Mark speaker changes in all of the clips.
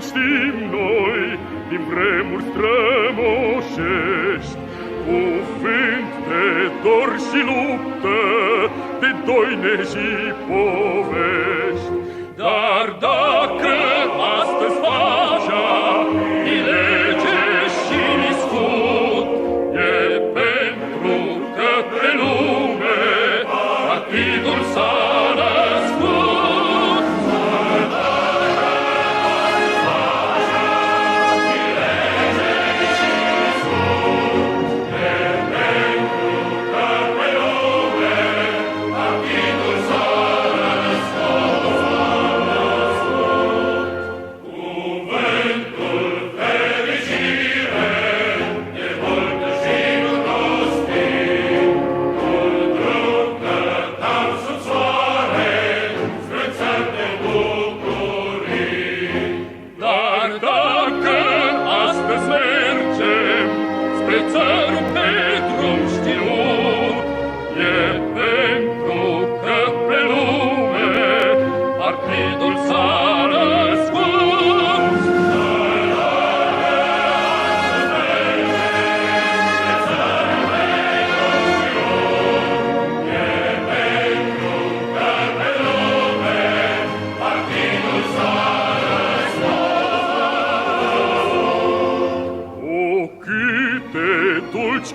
Speaker 1: știm noi din vremuri strămoșești, cuvânt de dor și luptă, de doine și povești. Dar dacă astăzi pacea e lege și sfut, e pentru că pe lume partidul s-a născut.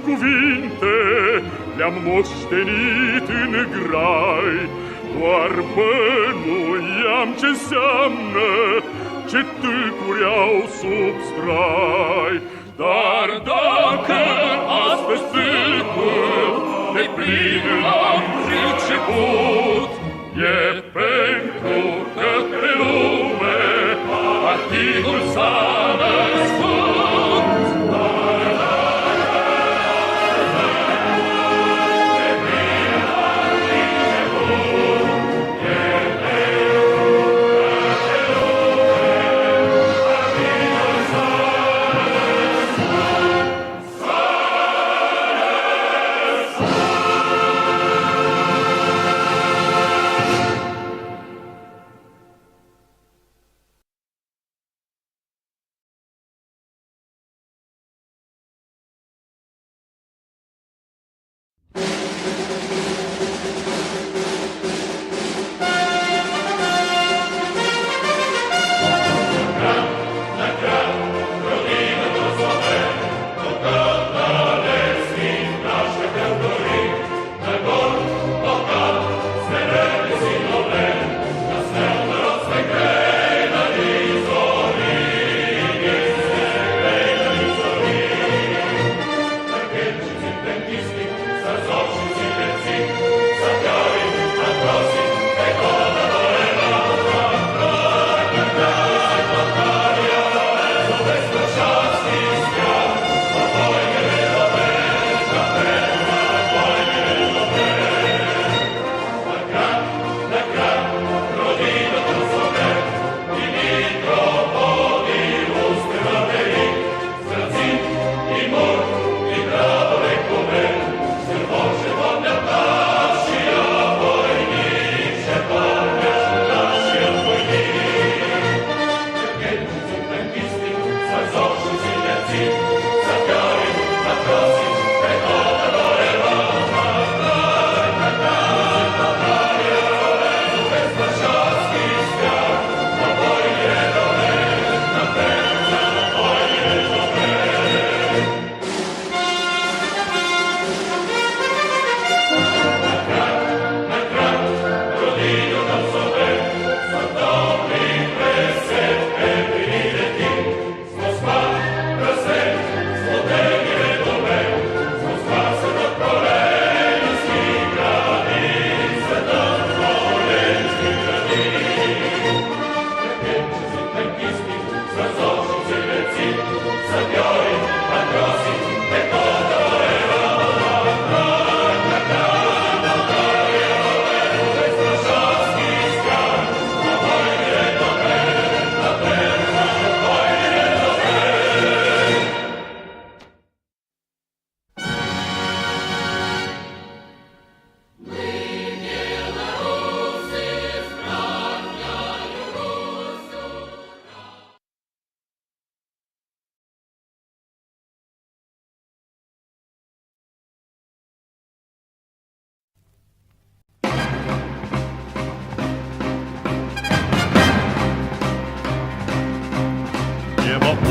Speaker 1: Cuvinte le-am moștenit în grai, doar bănuiam ce înseamnă, ce tâlcuri au sub strai. Dar dacă astăzi tâlcul de plin l-am priceput, e pentru că pe lume partidul s-a născut.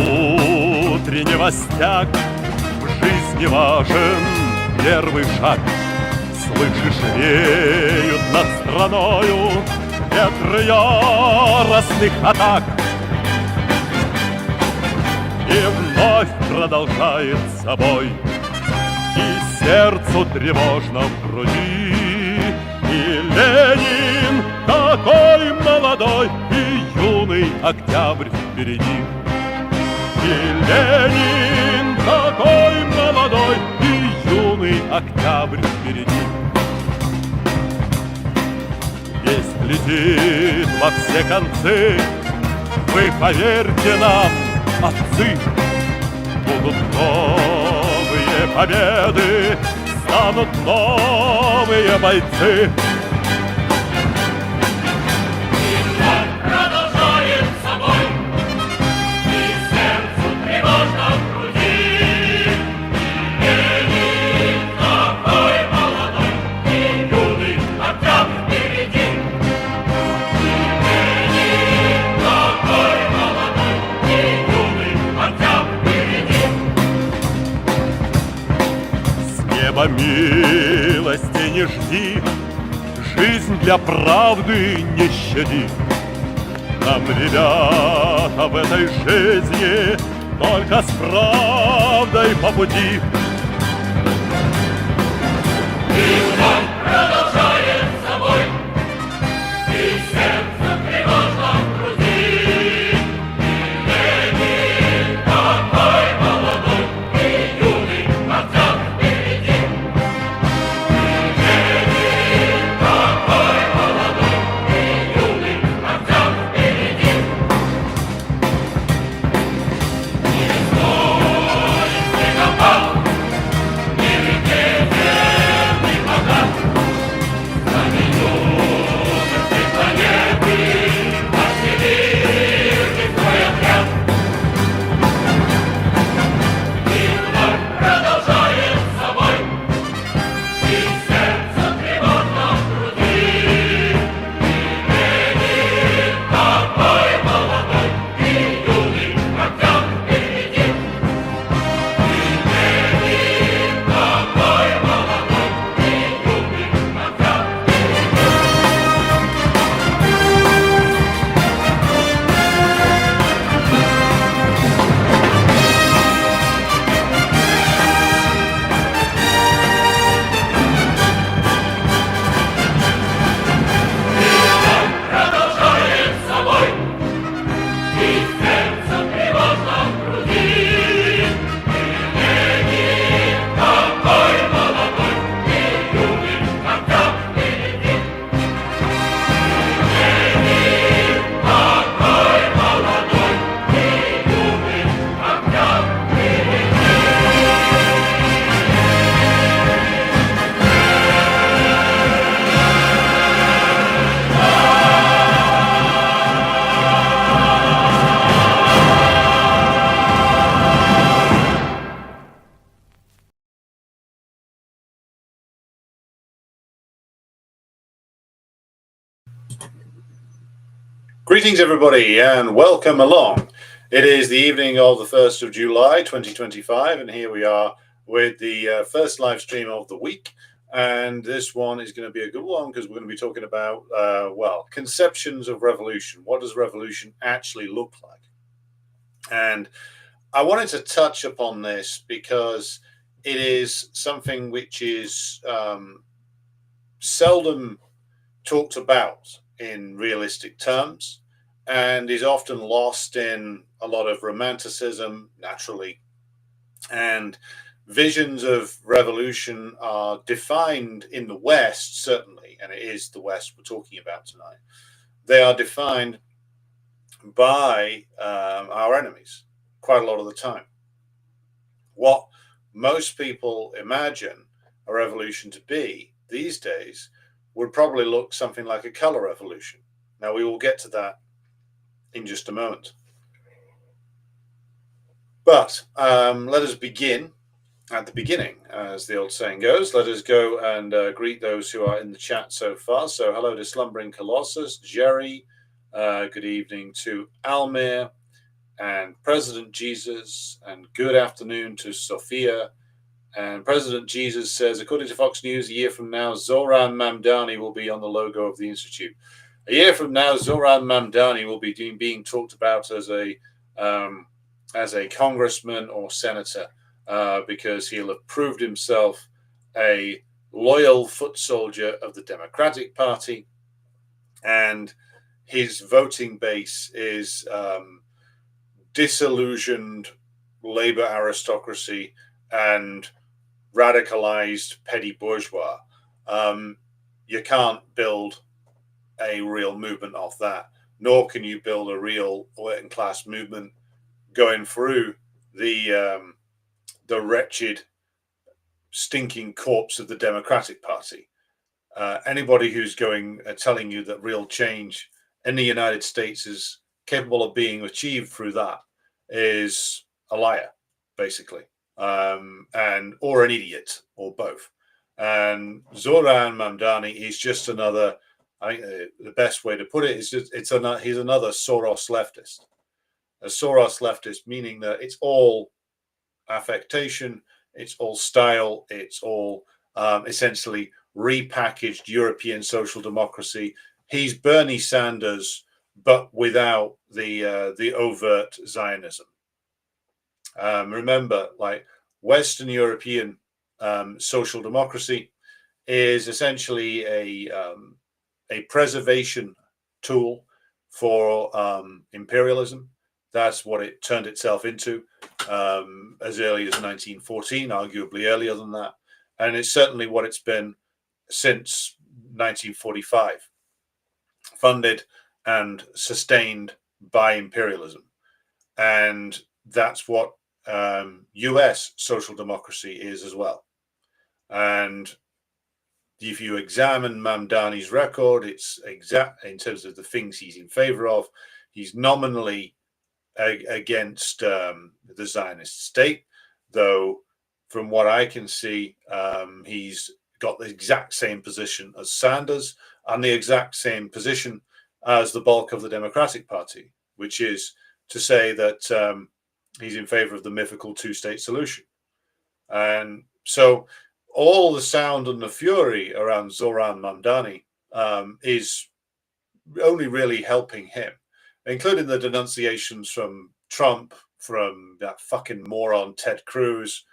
Speaker 2: утреннего стяг в жизни важен первый шаг. Слышишь, реют над страною ветры яростных атак, и вновь продолжает собой, и сердцу тревожно в груди. И Ленин такой молодой, и юный октябрь впереди. И Ленин такой молодой, и юный октябрь впереди. Весть летит во все концы, вы поверьте нам, отцы. Будут новые победы, станут новые бойцы. Милости не жди, жизнь для правды не щади. Нам, ребята, в этой жизни только с правдой по пути. И вновь продолжает собой, и сердце тревожно в груди. И Ленин такой молодой, и юный октябрь впереди.
Speaker 3: Greetings, everybody, and welcome along. It is the evening of the 1st of July, 2025, and here we are with the first live stream of the week. And this one is going to be a good one because we're going to be talking about, conceptions of revolution. What does revolution actually look like? And I wanted to touch upon this because it is something which is seldom talked about in realistic terms and is often lost in a lot of romanticism, naturally. And visions of revolution are defined in the West, certainly, and it is the West we're talking about tonight. They are defined by our enemies quite a lot of the time. What most people imagine a revolution to be these days would probably look something like a color revolution. Now, we will get to that in just a moment. But let us begin at the beginning, as the old saying goes. Let us go and greet those who are in the chat so far. So hello to Slumbering Colossus, Jerry. Good evening to Almir. and President Jesus, and good afternoon to Sophia. And President Jesus says, according to Fox News, a year from now, Zoran Mamdani will be on the logo of the Institute. A year from now, Zoran Mamdani will be being talked about as a congressman or senator, because he'll have proved himself a loyal foot soldier of the Democratic Party, and his voting base is disillusioned labor aristocracy and radicalized petty bourgeois. You can't build a real movement off that, nor can you build a real working class movement going through the wretched, stinking corpse of the Democratic Party. Anybody who's telling you that real change in the United States is capable of being achieved through that is a liar, basically, or an idiot, or both. And Zoran Mamdani is just another. I think the best way to put it is he's another Soros leftist. A Soros leftist, meaning that it's all affectation, it's all style, it's all essentially repackaged European social democracy. He's Bernie Sanders, but without the overt Zionism. Remember, like, Western European social democracy is essentially a preservation tool for imperialism. That's what it turned itself into as early as 1914, arguably earlier than that. And it's certainly what it's been since 1945, funded and sustained by imperialism. And that's what US social democracy is as well. And if you examine Mamdani's record, it's exact in terms of the things he's in favor of. He's nominally against the Zionist state, though from what I can see, he's got the exact same position as Sanders and the exact same position as the bulk of the Democratic Party, which is to say that he's in favor of the mythical two-state solution. And so all the sound and the fury around Zoran Mamdani is only really helping him, including the denunciations from Trump, from that fucking moron Ted Cruz,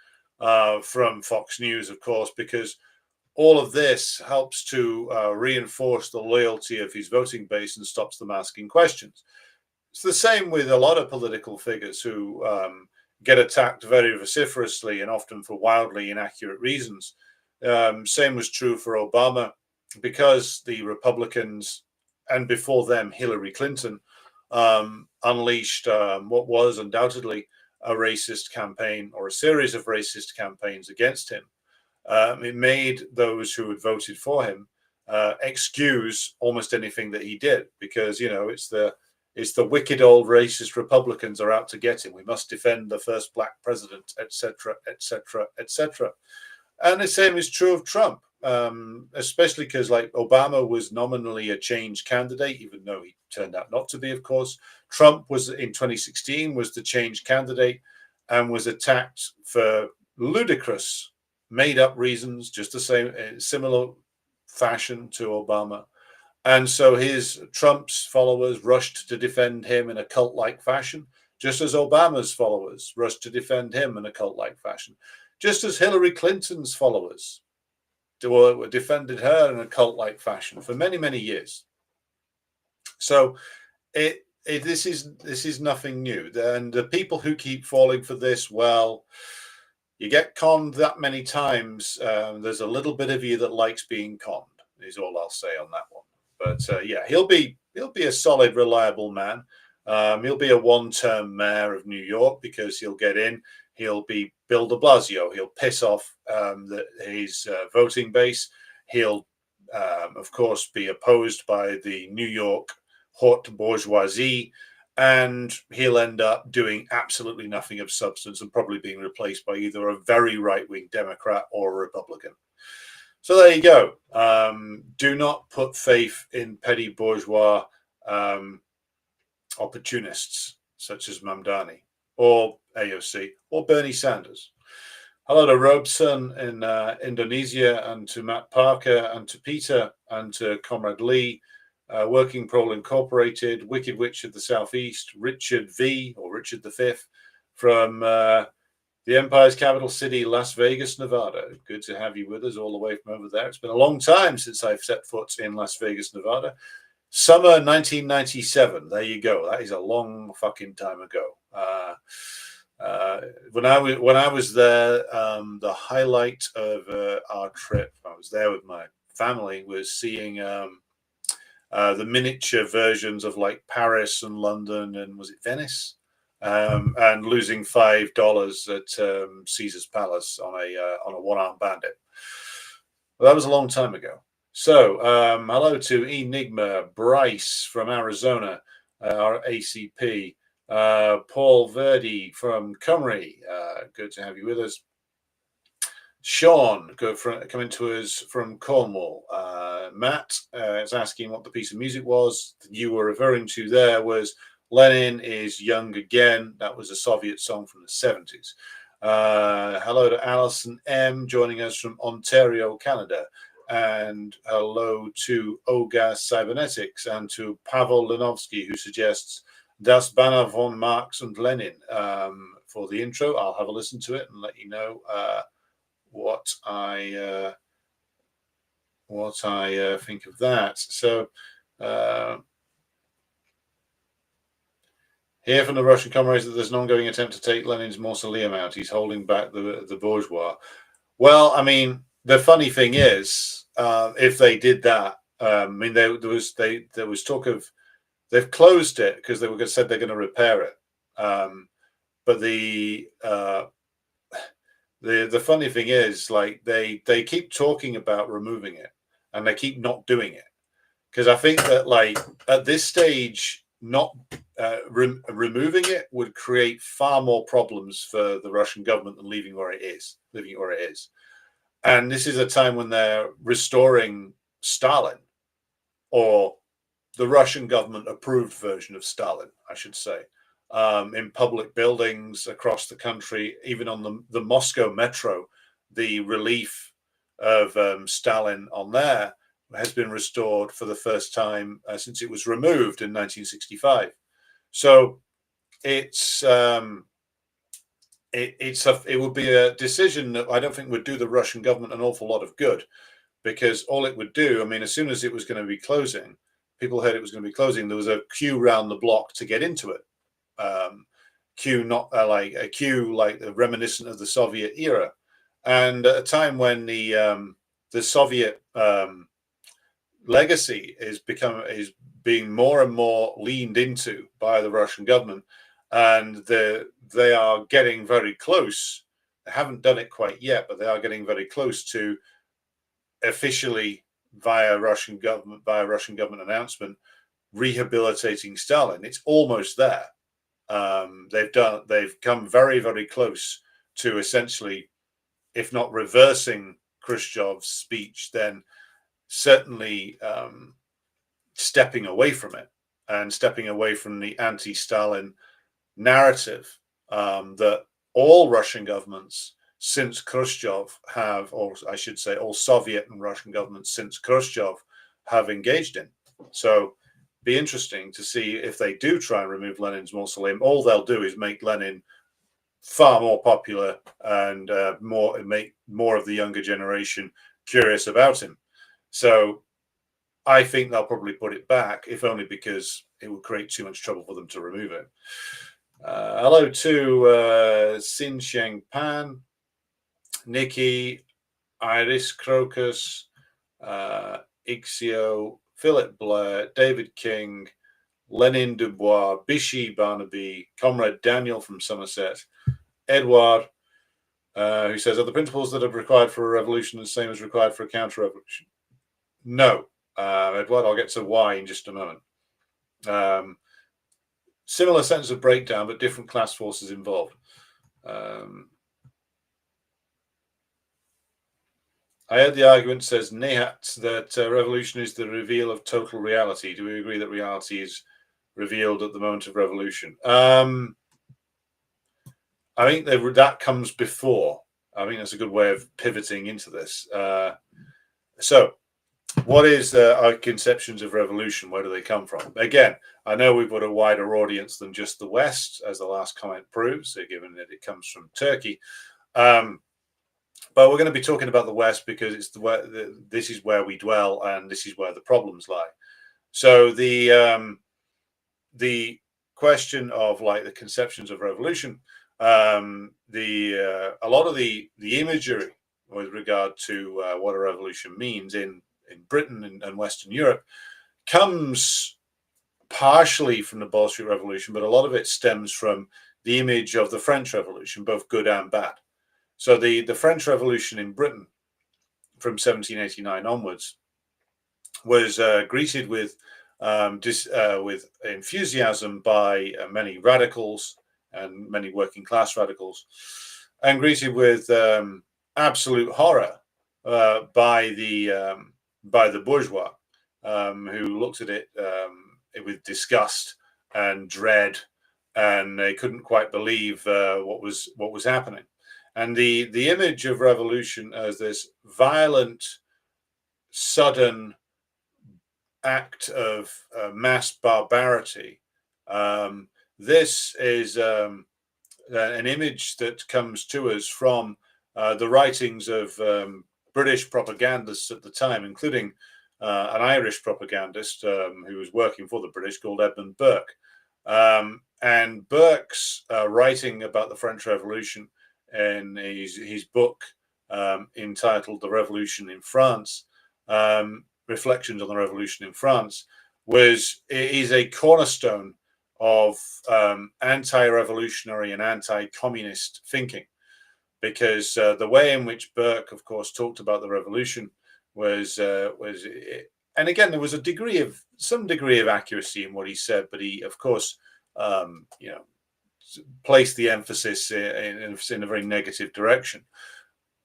Speaker 3: from Fox News, of course, because all of this helps to reinforce the loyalty of his voting base and stops them asking questions. It's the same with a lot of political figures who get attacked very vociferously and often for wildly inaccurate reasons. Same was true for Obama, because the Republicans, and before them Hillary Clinton, unleashed what was undoubtedly a racist campaign, or a series of racist campaigns against him. It made those who had voted for him excuse almost anything that he did, because, you know, it's the wicked old racist Republicans are out to get him. We must defend the first black president, etc., etc., etc. And the same is true of Trump, especially because, like, Obama was nominally a change candidate, even though he turned out not to be, of course. Trump was, in 2016, was the change candidate and was attacked for ludicrous, made-up reasons, just the same, similar fashion to Obama. And so Trump's followers rushed to defend him in a cult-like fashion, just as Obama's followers rushed to defend him in a cult-like fashion, just as Hillary Clinton's followers defended her in a cult-like fashion for many, many years. So this is nothing new. And the people who keep falling for this, well, you get conned that many times. There's a little bit of you that likes being conned, is all I'll say on that one. But yeah, he'll be a solid, reliable man. He'll be a one-term mayor of New York, because he'll get in. He'll be Bill de Blasio. He'll piss off his voting base. He'll, of course, be opposed by the New York haute bourgeoisie, and he'll end up doing absolutely nothing of substance and probably being replaced by either a very right-wing Democrat or a Republican. So there you go. Do not put faith in petty bourgeois opportunists. such as Mamdani or AOC or Bernie Sanders. Hello to Robeson in Indonesia, and to Matt Parker, and to Peter, and to Comrade Lee, Working Prole Incorporated, Wicked Witch of the Southeast, Richard V, or Richard V, from the Empire's capital city, Las Vegas, Nevada. Good to have you with us all the way from over there. It's been a long time since I've set foot in Las Vegas, Nevada. Summer 1997. There you go. That is a long fucking time ago. When I was there, the highlight of our trip, I was there with my family, was seeing the miniature versions of like Paris and London and was it Venice, and losing $5 at Caesar's Palace on a one-armed bandit. Well, that was a long time ago. So hello to Enigma, Bryce from Arizona, our ACP. Paul Verdi from Cymru, good to have you with us. Sean, coming to us from Cornwall. Matt is asking what the piece of music was you were referring to. There was Lenin is Young Again. That was a Soviet song from the 70s. Hello to Alison M, joining us from Ontario, Canada. And hello to Oga Cybernetics and to Pavel Linovsky, who suggests Das Banner von Marx and Lenin for the intro. I'll have a listen to it and let you know what I think of that. So here from the Russian comrades that there's an ongoing attempt to take Lenin's mausoleum out. He's holding back the bourgeois. Well, I mean, the funny thing is, if they did that, I mean, there was talk of. They've closed it because they said they're going to repair it. But the funny thing is, like they keep talking about removing it, and they keep not doing it. Because I think that, like, at this stage, not removing it would create far more problems for the Russian government than leaving it where it is. And this is a time when they're restoring Stalin, or the Russian government approved version of Stalin, I should say, in public buildings across the country, even on the Moscow metro. The relief of Stalin on there has been restored for the first time since it was removed in 1965. So it would be a decision that I don't think would do the Russian government an awful lot of good, because all it would do, I mean, as soon as it was going to be closing, people heard it was going to be closing, there was a queue round the block to get into it. Queue, not like a queue like reminiscent of the Soviet era, and at a time when the Soviet legacy is being more and more leaned into by the Russian government, and they are getting very close. They haven't done it quite yet, but they are getting very close to officially, via Russian government announcement, rehabilitating Stalin. It's almost there. They've come very, very close to essentially, if not reversing Khrushchev's speech, then certainly stepping away from it, and stepping away from the anti-Stalin narrative that all Russian governments since Khrushchev have, or I should say all Soviet and Russian governments since Khrushchev have engaged in. So be interesting to see if they do try and remove Lenin's mausoleum. All they'll do is make Lenin far more popular and make more of the younger generation curious about him. So I think they'll probably put it back, if only because it would create too much trouble for them to remove it. Hello to Sin Sheng Pan, Nikki, Iris Crocus, Ixio, Philip Blair, David King, Lenin Dubois, Bishi Barnaby, Comrade Daniel from Somerset, Edward, who says, are the principles that are required for a revolution the same as required for a counter-revolution? No, Edward, I'll get to why in just a moment. Similar sense of breakdown, but different class forces involved. I heard the argument, says Nehat, that revolution is the reveal of total reality. Do we agree that reality is revealed at the moment of revolution. I think that comes before. I think that's a good way of pivoting into this. So, what is our conceptions of revolution? Where do they come from? Again, I know we've got a wider audience than just the West, as the last comment proves, given that it comes from Turkey. But we're going to be talking about the West because it's this is where we dwell and this is where the problems lie. So the question of like the conceptions of revolution, a lot of the imagery with regard to what a revolution means in Britain and Western Europe comes partially from the Bolshevik Revolution, but a lot of it stems from the image of the French Revolution, both good and bad. So the French Revolution in Britain from 1789 onwards was greeted with enthusiasm by many radicals and many working class radicals, and greeted with absolute horror by the bourgeois, who looked at it with disgust and dread, and they couldn't quite believe what was happening. And the image of revolution as this violent, sudden act of mass barbarity. This is an image that comes to us from the writings of British propagandists at the time, including an Irish propagandist who was working for the British called Edmund Burke. And Burke's writing about the French Revolution in his book entitled The Revolution in France, Reflections on the Revolution in France, is a cornerstone of anti-revolutionary and anti-communist thinking, because the way in which Burke, of course, talked about the revolution was, and again, there was some degree of accuracy in what he said, but he, of course, placed the emphasis in a very negative direction.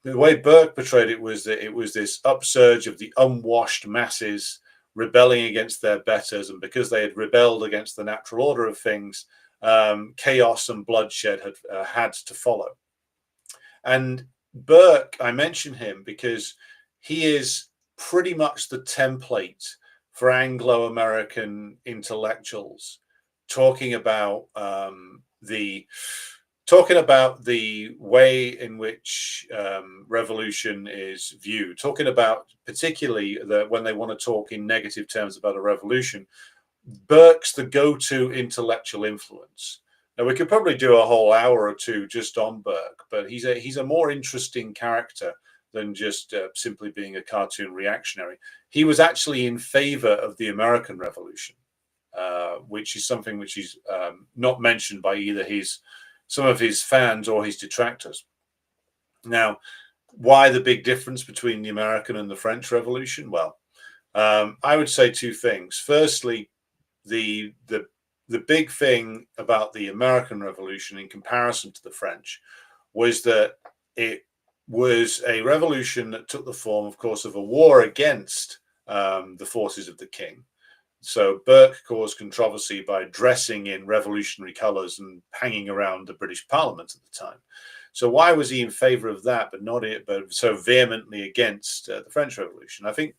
Speaker 3: The way Burke portrayed it was that it was this upsurge of the unwashed masses rebelling against their betters, and because they had rebelled against the natural order of things, chaos and bloodshed had to follow. And Burke, I mention him because he is pretty much the template for Anglo-American intellectuals talking about the way in which revolution is viewed, talking about particularly when they want to talk in negative terms about a revolution. Burke's the go-to intellectual influence. Now, we could probably do a whole hour or two just on Burke, but he's a more interesting character than just simply being a cartoon reactionary. He was actually in favor of the American Revolution, which is something which is not mentioned by either some of his fans or his detractors. Now, why the big difference between the American and the French Revolution? Well, I would say two things. Firstly, the big thing about the American Revolution in comparison to the French was that it was a revolution that took the form, of course, of a war against the forces of the king. So Burke caused controversy by dressing in revolutionary colors and hanging around the British Parliament at the time. So why was he in favor of that, but so vehemently against the French Revolution? I think,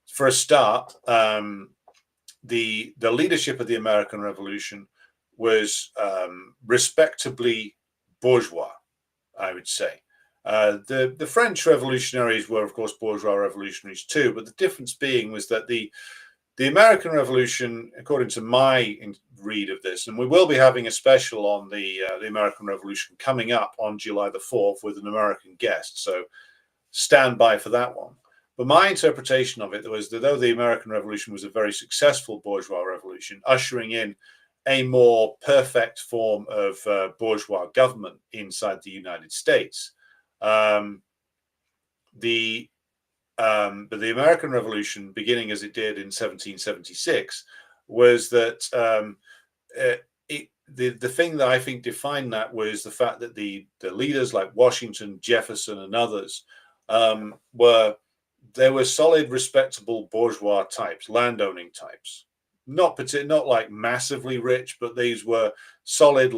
Speaker 3: for a start, the leadership of the American Revolution was respectably bourgeois, I would say. The French revolutionaries were, of course, bourgeois revolutionaries too, but the difference being was that the American Revolution, according to my read of this, and we will be having a special on the American Revolution coming up on July the 4th with an American guest, so stand by for that one. But my interpretation of it was that though the American Revolution was a very successful bourgeois revolution, ushering in a more perfect form of bourgeois government inside the United States, but the American Revolution, beginning as it did in 1776, was that the thing that I think defined that was the fact that the leaders like Washington, Jefferson, and others were solid, respectable bourgeois types, landowning types. not like massively rich, but these were solid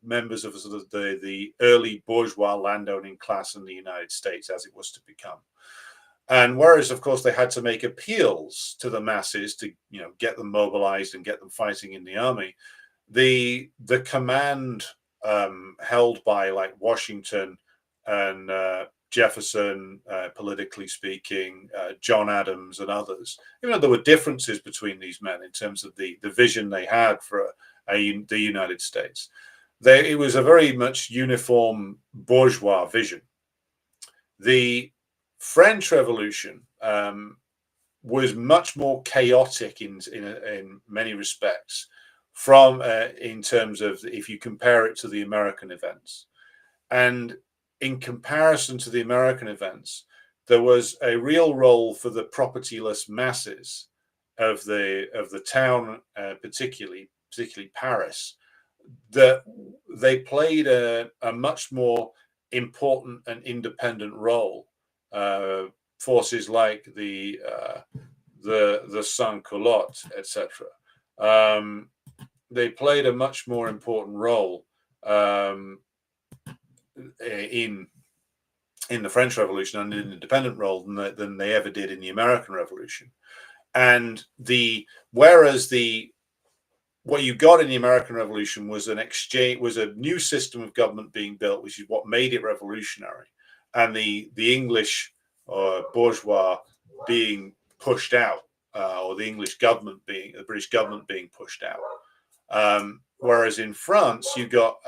Speaker 3: members of sort of the early bourgeois landowning class in the United States as it was to become. And whereas, of course, they had to make appeals to the masses to, get them mobilized and get them fighting in the army, the command held by like Washington and Jefferson, politically speaking, John Adams and others, even though there were differences between these men in terms of the vision they had for the United States, it was a very much uniform bourgeois vision. The French Revolution was much more chaotic in many respects from in terms of if you compare it to the American events. And in comparison to the American events, there was a real role for the propertyless masses of the town, particularly Paris, that they played a much more important and independent role. Forces like the sans-culottes, etc. They played a much more important role in the French Revolution and an independent role than they ever did in the American Revolution. And whereas what you got in the American Revolution was a new system of government being built, which is what made it revolutionary, and the English bourgeois being pushed out, or the British government being pushed out. Whereas in France, you got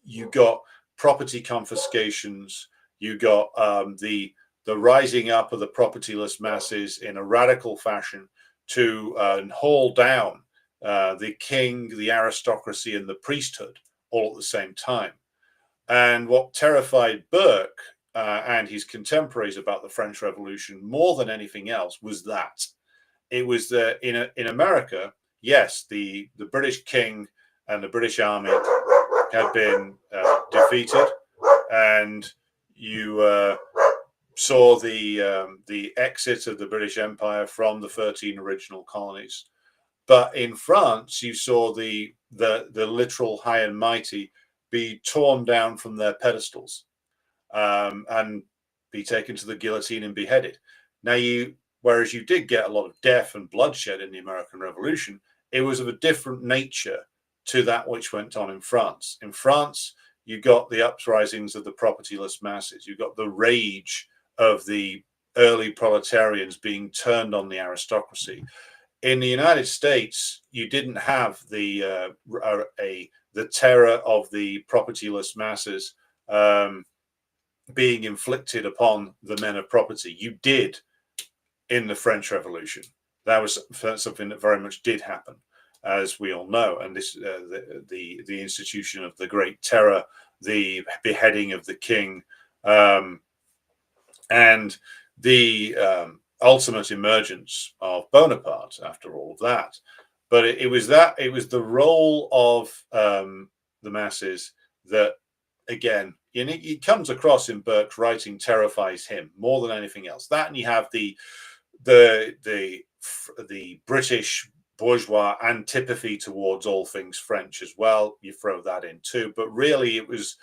Speaker 3: you got property confiscations, you got the rising up of the propertyless masses in a radical fashion to haul down the king, the aristocracy, and the priesthood all at the same time. And what terrified Burke and his contemporaries about the French Revolution more than anything else was that it was in America, yes, the British king and the British army had been defeated, and you saw the exit of the British Empire from the 13 original colonies. But in France, you saw the literal high and mighty be torn down from their pedestals and be taken to the guillotine and beheaded. Now, whereas you did get a lot of death and bloodshed in the American Revolution, it was of a different nature to that which went on in France. In France, you got the uprisings of the propertyless masses. You got the rage of the early proletarians being turned on the aristocracy. In the United States, you didn't have the terror of the propertyless masses being inflicted upon the men of property. You did in the French Revolution. That was something that very much did happen, as we all know. And this, the institution of the Great Terror, the beheading of the king, and the ultimate emergence of Bonaparte after all of that. But it was the role of the masses that, again, it comes across in Burke's writing, terrifies him more than anything else. That, and you have the British bourgeois antipathy towards all things French as well. You throw that in too. But really, it was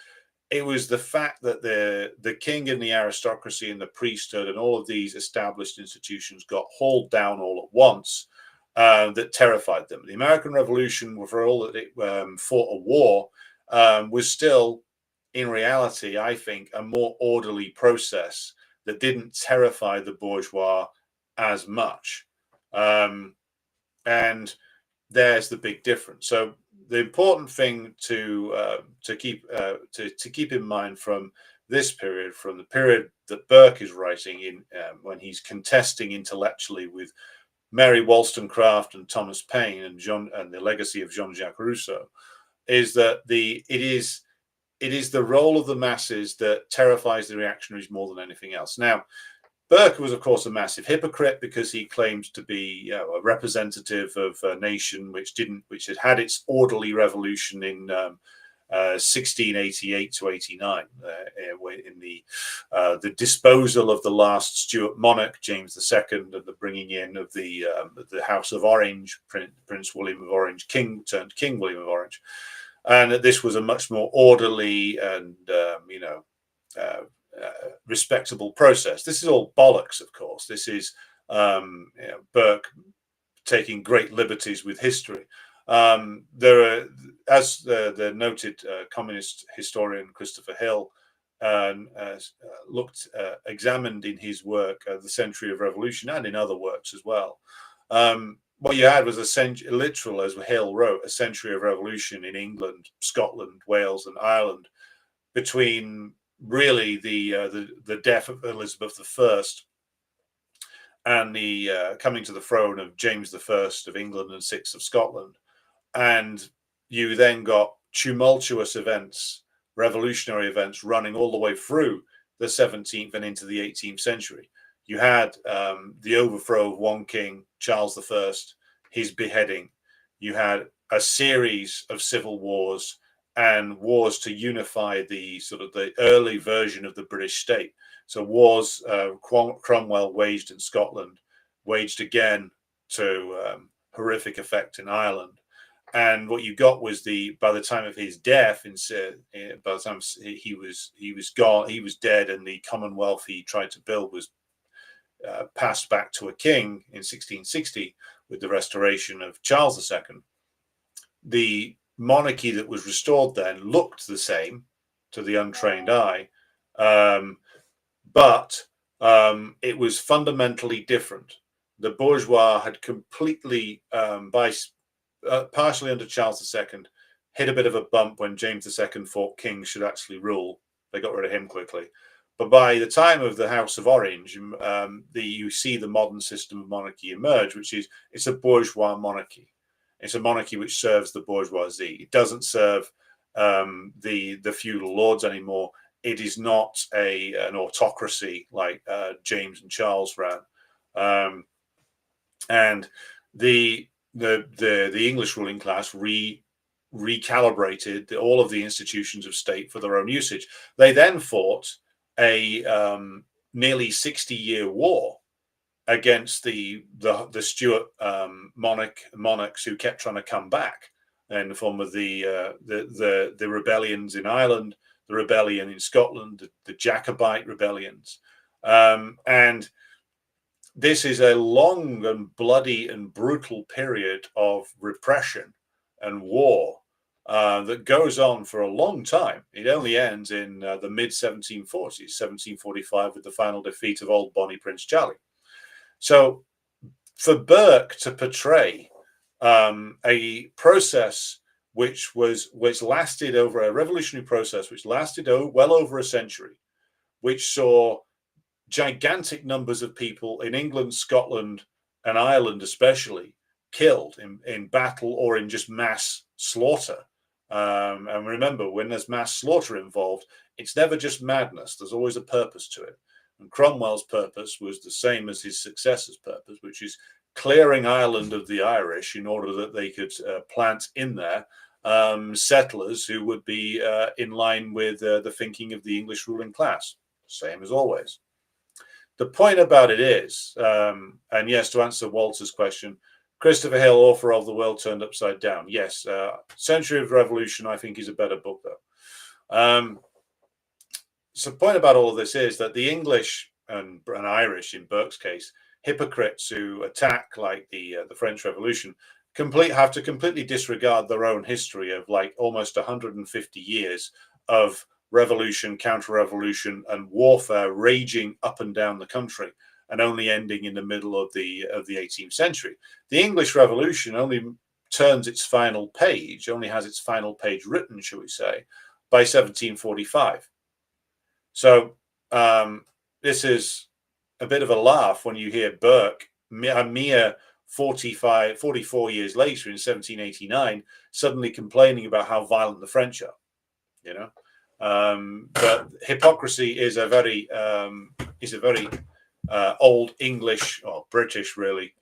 Speaker 3: the fact that the king and the aristocracy and the priesthood and all of these established institutions got hauled down all at once that terrified them. The American Revolution, for all that it fought a war, was still, in reality, I think, a more orderly process that didn't terrify the bourgeois as much. And there's the big difference. So the important thing to keep in mind from this period, from the period that Burke is writing in, when he's contesting intellectually with Mary Wollstonecraft and Thomas Paine and the legacy of Jean-Jacques Rousseau, is that it is the role of the masses that terrifies the reactionaries more than anything else. Now, Burke was, of course, a massive hypocrite because he claimed to be a representative of a nation which had had its orderly revolution in 1688 to 89, in the disposal of the last Stuart monarch, James II, and the bringing in of the House of Orange, Prince William of Orange, King William of Orange, and that this was a much more orderly and respectable process. This is all bollocks, of course. This is Burke taking great liberties with history. There are, as the noted communist historian Christopher Hill examined in his work, The Century of Revolution, and in other works as well. What you had was literal, as Hill wrote, a century of revolution in England, Scotland, Wales, and Ireland, between really the death of Elizabeth I and the coming to the throne of James I of England and VI of Scotland. And you then got tumultuous events, revolutionary events, running all the way through the 17th and into the 18th century. You had the overthrow of one king, Charles I, his beheading. You had a series of civil wars and wars to unify the early version of the British state. So wars Cromwell waged in Scotland, waged again to horrific effect in Ireland. And what you got was by the time of his death, by the time he was gone, he was dead, and the Commonwealth he tried to build was passed back to a king in 1660 with the restoration of Charles II. The monarchy that was restored then looked the same to the untrained eye, but it was fundamentally different. The bourgeois had completely, partially under Charles II, hit a bit of a bump when James II thought kings should actually rule. They got rid of him quickly. But by the time of the House of Orange, you see the modern system of monarchy emerge, which is it's a bourgeois monarchy. It's a monarchy which serves the bourgeoisie. It doesn't serve the feudal lords anymore. It is not an autocracy like James and Charles ran. And the English ruling class recalibrated all of the institutions of state for their own usage. They then fought a nearly 60-year war against the Stuart monarchs who kept trying to come back in the form of the rebellions in Ireland, the rebellion in Scotland, the Jacobite rebellions, and this is a long and bloody and brutal period of repression and war that goes on for a long time. It only ends in the mid-1740s, 1745, with the final defeat of old Bonnie Prince Charlie. So for Burke to portray a process which lasted over a revolutionary process, which lasted well over a century, which saw gigantic numbers of people in England, Scotland, and Ireland especially killed in battle or in just mass slaughter. And remember, when there's mass slaughter involved, it's never just madness. There's always a purpose to it. And Cromwell's purpose was the same as his successor's purpose, which is clearing Ireland of the Irish in order that they could plant in there settlers who would be in line with the thinking of the English ruling class. Same as always. The point about it is, and yes, to answer Walter's question, Christopher Hill, author of The World Turned Upside Down. Yes, Century of Revolution, I think, is a better book, though. So the point about all of this is that the English and Irish, in Burke's case, hypocrites who attack like the French Revolution, have to completely disregard their own history of like almost 150 years of revolution, counter-revolution, and warfare raging up and down the country, and only ending in the middle of the 18th century. The English Revolution only turns its final page, only has its final page written, shall we say, by 1745. So this is a bit of a laugh when you hear Burke, a mere 44 years later in 1789, suddenly complaining about how violent the French are, you know. But hypocrisy is a very old English or British, really,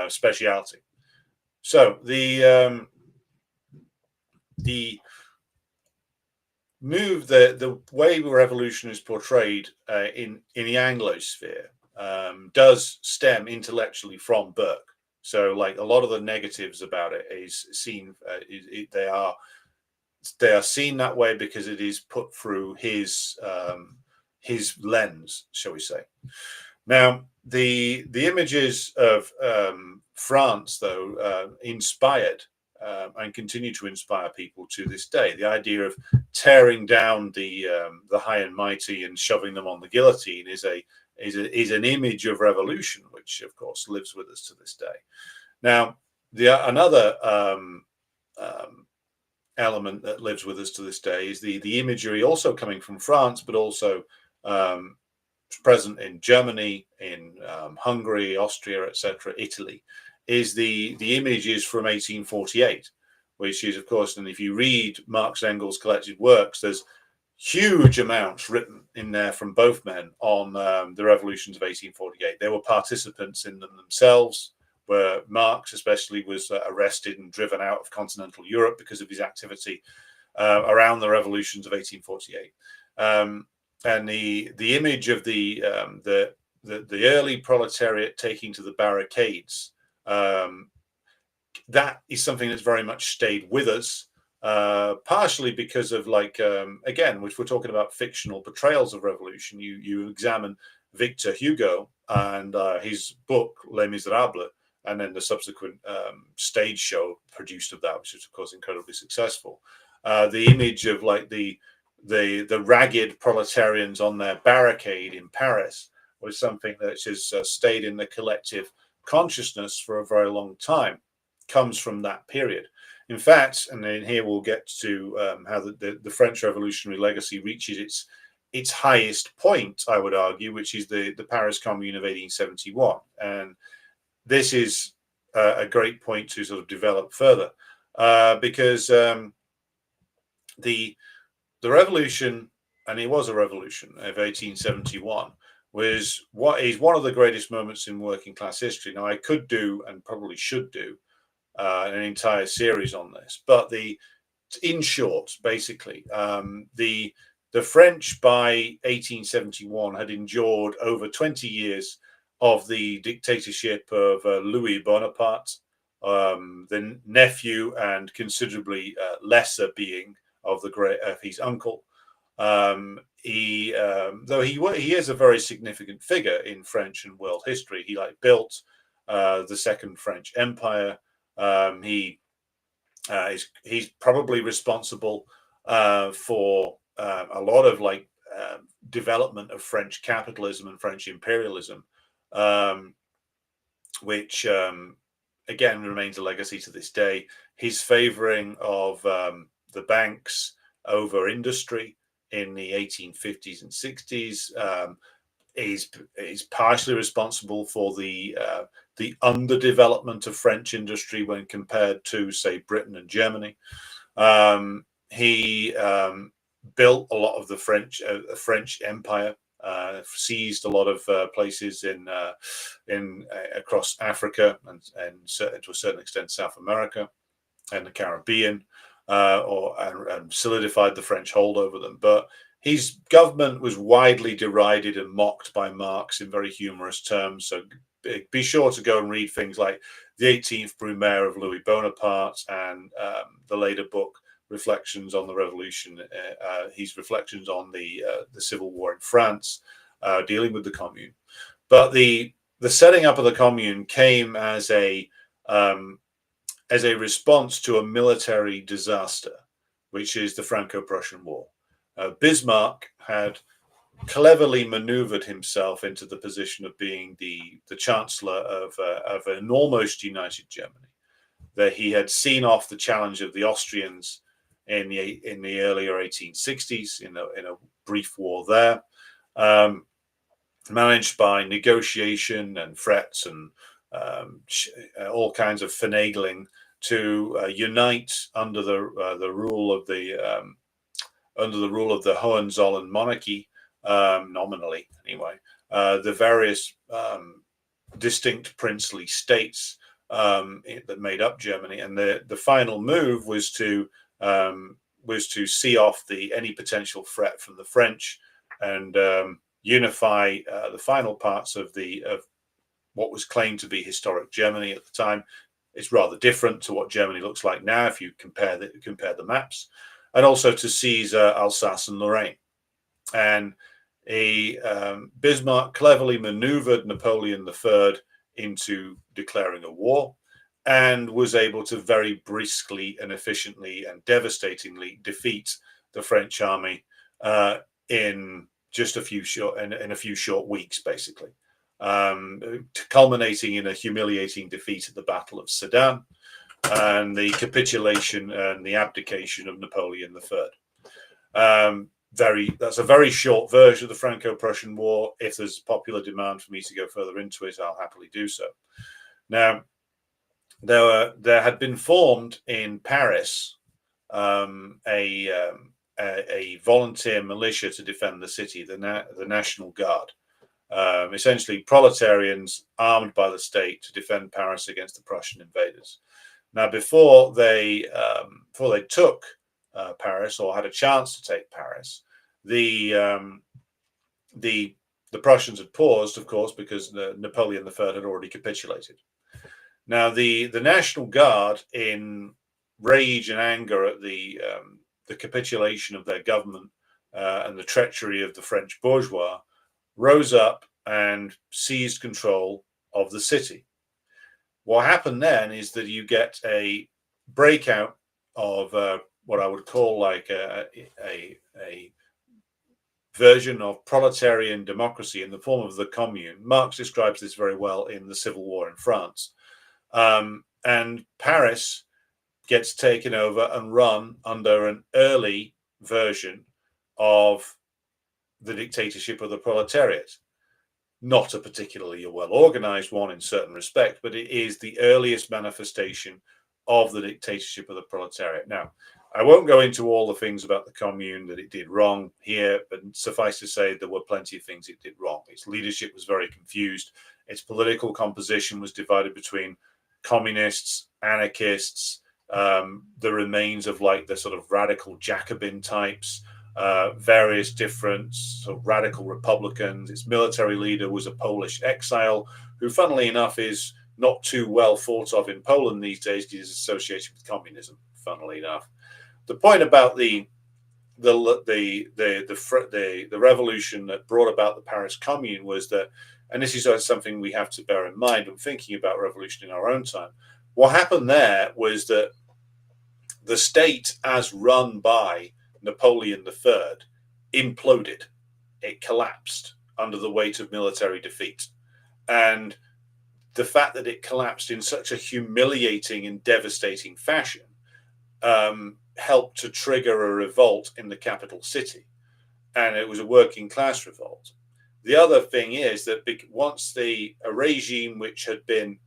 Speaker 3: speciality. So the move, the way revolution is portrayed in the Anglosphere does stem intellectually from Burke. So, like, a lot of the negatives about it is seen, they are seen that way because it is put through his lens, shall we say. Now, the images of France, though, inspired and continue to inspire people to this day. The idea of tearing down the high and mighty and shoving them on the guillotine is an image of revolution, which of course lives with us to this day. Now, another element that lives with us to this day is the imagery also coming from France, but also present in Germany, in Hungary, Austria, etc., Italy, is the images from 1848, which is, of course, and if you read Marx and Engels' collected works, there's huge amounts written in there from both men on the revolutions of 1848. They were participants in them themselves, where Marx especially was arrested and driven out of continental Europe because of his activity around the revolutions of 1848. And the image of the early proletariat taking to the barricades, that is something that's very much stayed with us, partially because of, like, again, if we're talking about fictional portrayals of revolution, you examine Victor Hugo and his book Les Miserables, and then the subsequent stage show produced of that, which is of course incredibly successful. The image of, like, the ragged proletarians on their barricade in Paris was something that has stayed in the collective consciousness for a very long time, comes from that period. In fact, and then here we'll get to how the French Revolutionary legacy reaches its highest point, I would argue, which is the Paris Commune of 1871. And this is a great point to sort of develop further, because the revolution, and it was a revolution, of 1871, was what is one of the greatest moments in working class history. Now, I could do, and probably should do, an entire series on this, but in short, basically, the French by 1871 had endured over 20 years of the dictatorship of Louis Bonaparte, the nephew and considerably lesser being of his uncle. Though he is a very significant figure in French and world history. He, like, built the Second French Empire. He's probably responsible for a lot of, like, development of French capitalism and French imperialism, which again remains a legacy to this day. His favoring of the banks over industry in the 1850s and 60s is partially responsible for the underdevelopment of French industry when compared to, say, Britain and Germany. He built a lot of the French Empire, seized a lot of places in across Africa and to a certain extent South America and the Caribbean, and solidified the French hold over them. But his government was widely derided and mocked by Marx in very humorous terms. So be sure to go and read things like The 18th Brumaire of Louis Bonaparte and the later book Reflections on the Revolution, his reflections on the Civil War in France, dealing with the Commune. But the setting up of the Commune came as a response to a military disaster, which is the Franco-Prussian War. Bismarck had cleverly maneuvered himself into the position of being the chancellor of an almost united Germany. That he had seen off the challenge of the Austrians in the earlier 1860s in a brief war there, managed by negotiation and threats and all kinds of finagling to unite under the rule of the Hohenzollern monarchy, nominally anyway, the various distinct princely states that made up Germany. And the final move was to was to see off any potential threat from the French and unify the final parts of what was claimed to be historic Germany at the time. It's rather different to what Germany looks like now if you compare the maps, and also to seize Alsace and Lorraine. And Bismarck cleverly maneuvered Napoleon III into declaring a war, and was able to very briskly and efficiently and devastatingly defeat the French army in just a few short weeks, basically, culminating in a humiliating defeat at the Battle of Sedan and the capitulation and the abdication of Napoleon III. That's a very short version of the Franco-Prussian War. If there's popular demand for me to go further into it, I'll happily do so. Now, there had been formed in Paris a volunteer militia to defend the city, the National Guard, essentially proletarians armed by the state to defend Paris against the Prussian invaders. Now, before they took Paris, or had a chance to take Paris, the Prussians had paused, of course, because Napoleon III had already capitulated. Now, the National Guard, in rage and anger at the capitulation of their government and the treachery of the French bourgeois, rose up and seized control of the city. What happened then is that you get a breakout of what I would call like a version of proletarian democracy in the form of the Commune. Marx describes this very well in the Civil War in France. And Paris gets taken over and run under an early version of the dictatorship of the proletariat. Not a particularly well-organized one in certain respects, but it is the earliest manifestation of the dictatorship of the proletariat. Now, I won't go into all the things about the Commune that it did wrong here, but suffice to say there were plenty of things it did wrong. Its leadership was very confused. Its political composition was divided between communists, anarchists, the remains of like the sort of radical Jacobin types, various different sort of radical Republicans. Its military leader was a Polish exile who, funnily enough, is not too well thought of in Poland these days because he's associated with communism, funnily enough. The point about the revolution that brought about the Paris Commune was that, and this is something we have to bear in mind when thinking about revolution in our own time, what happened there was that the state, as run by Napoleon III, imploded. It collapsed under the weight of military defeat. And the fact that it collapsed in such a humiliating and devastating fashion helped to trigger a revolt in the capital city. And it was a working class revolt. The other thing is that once a regime which had been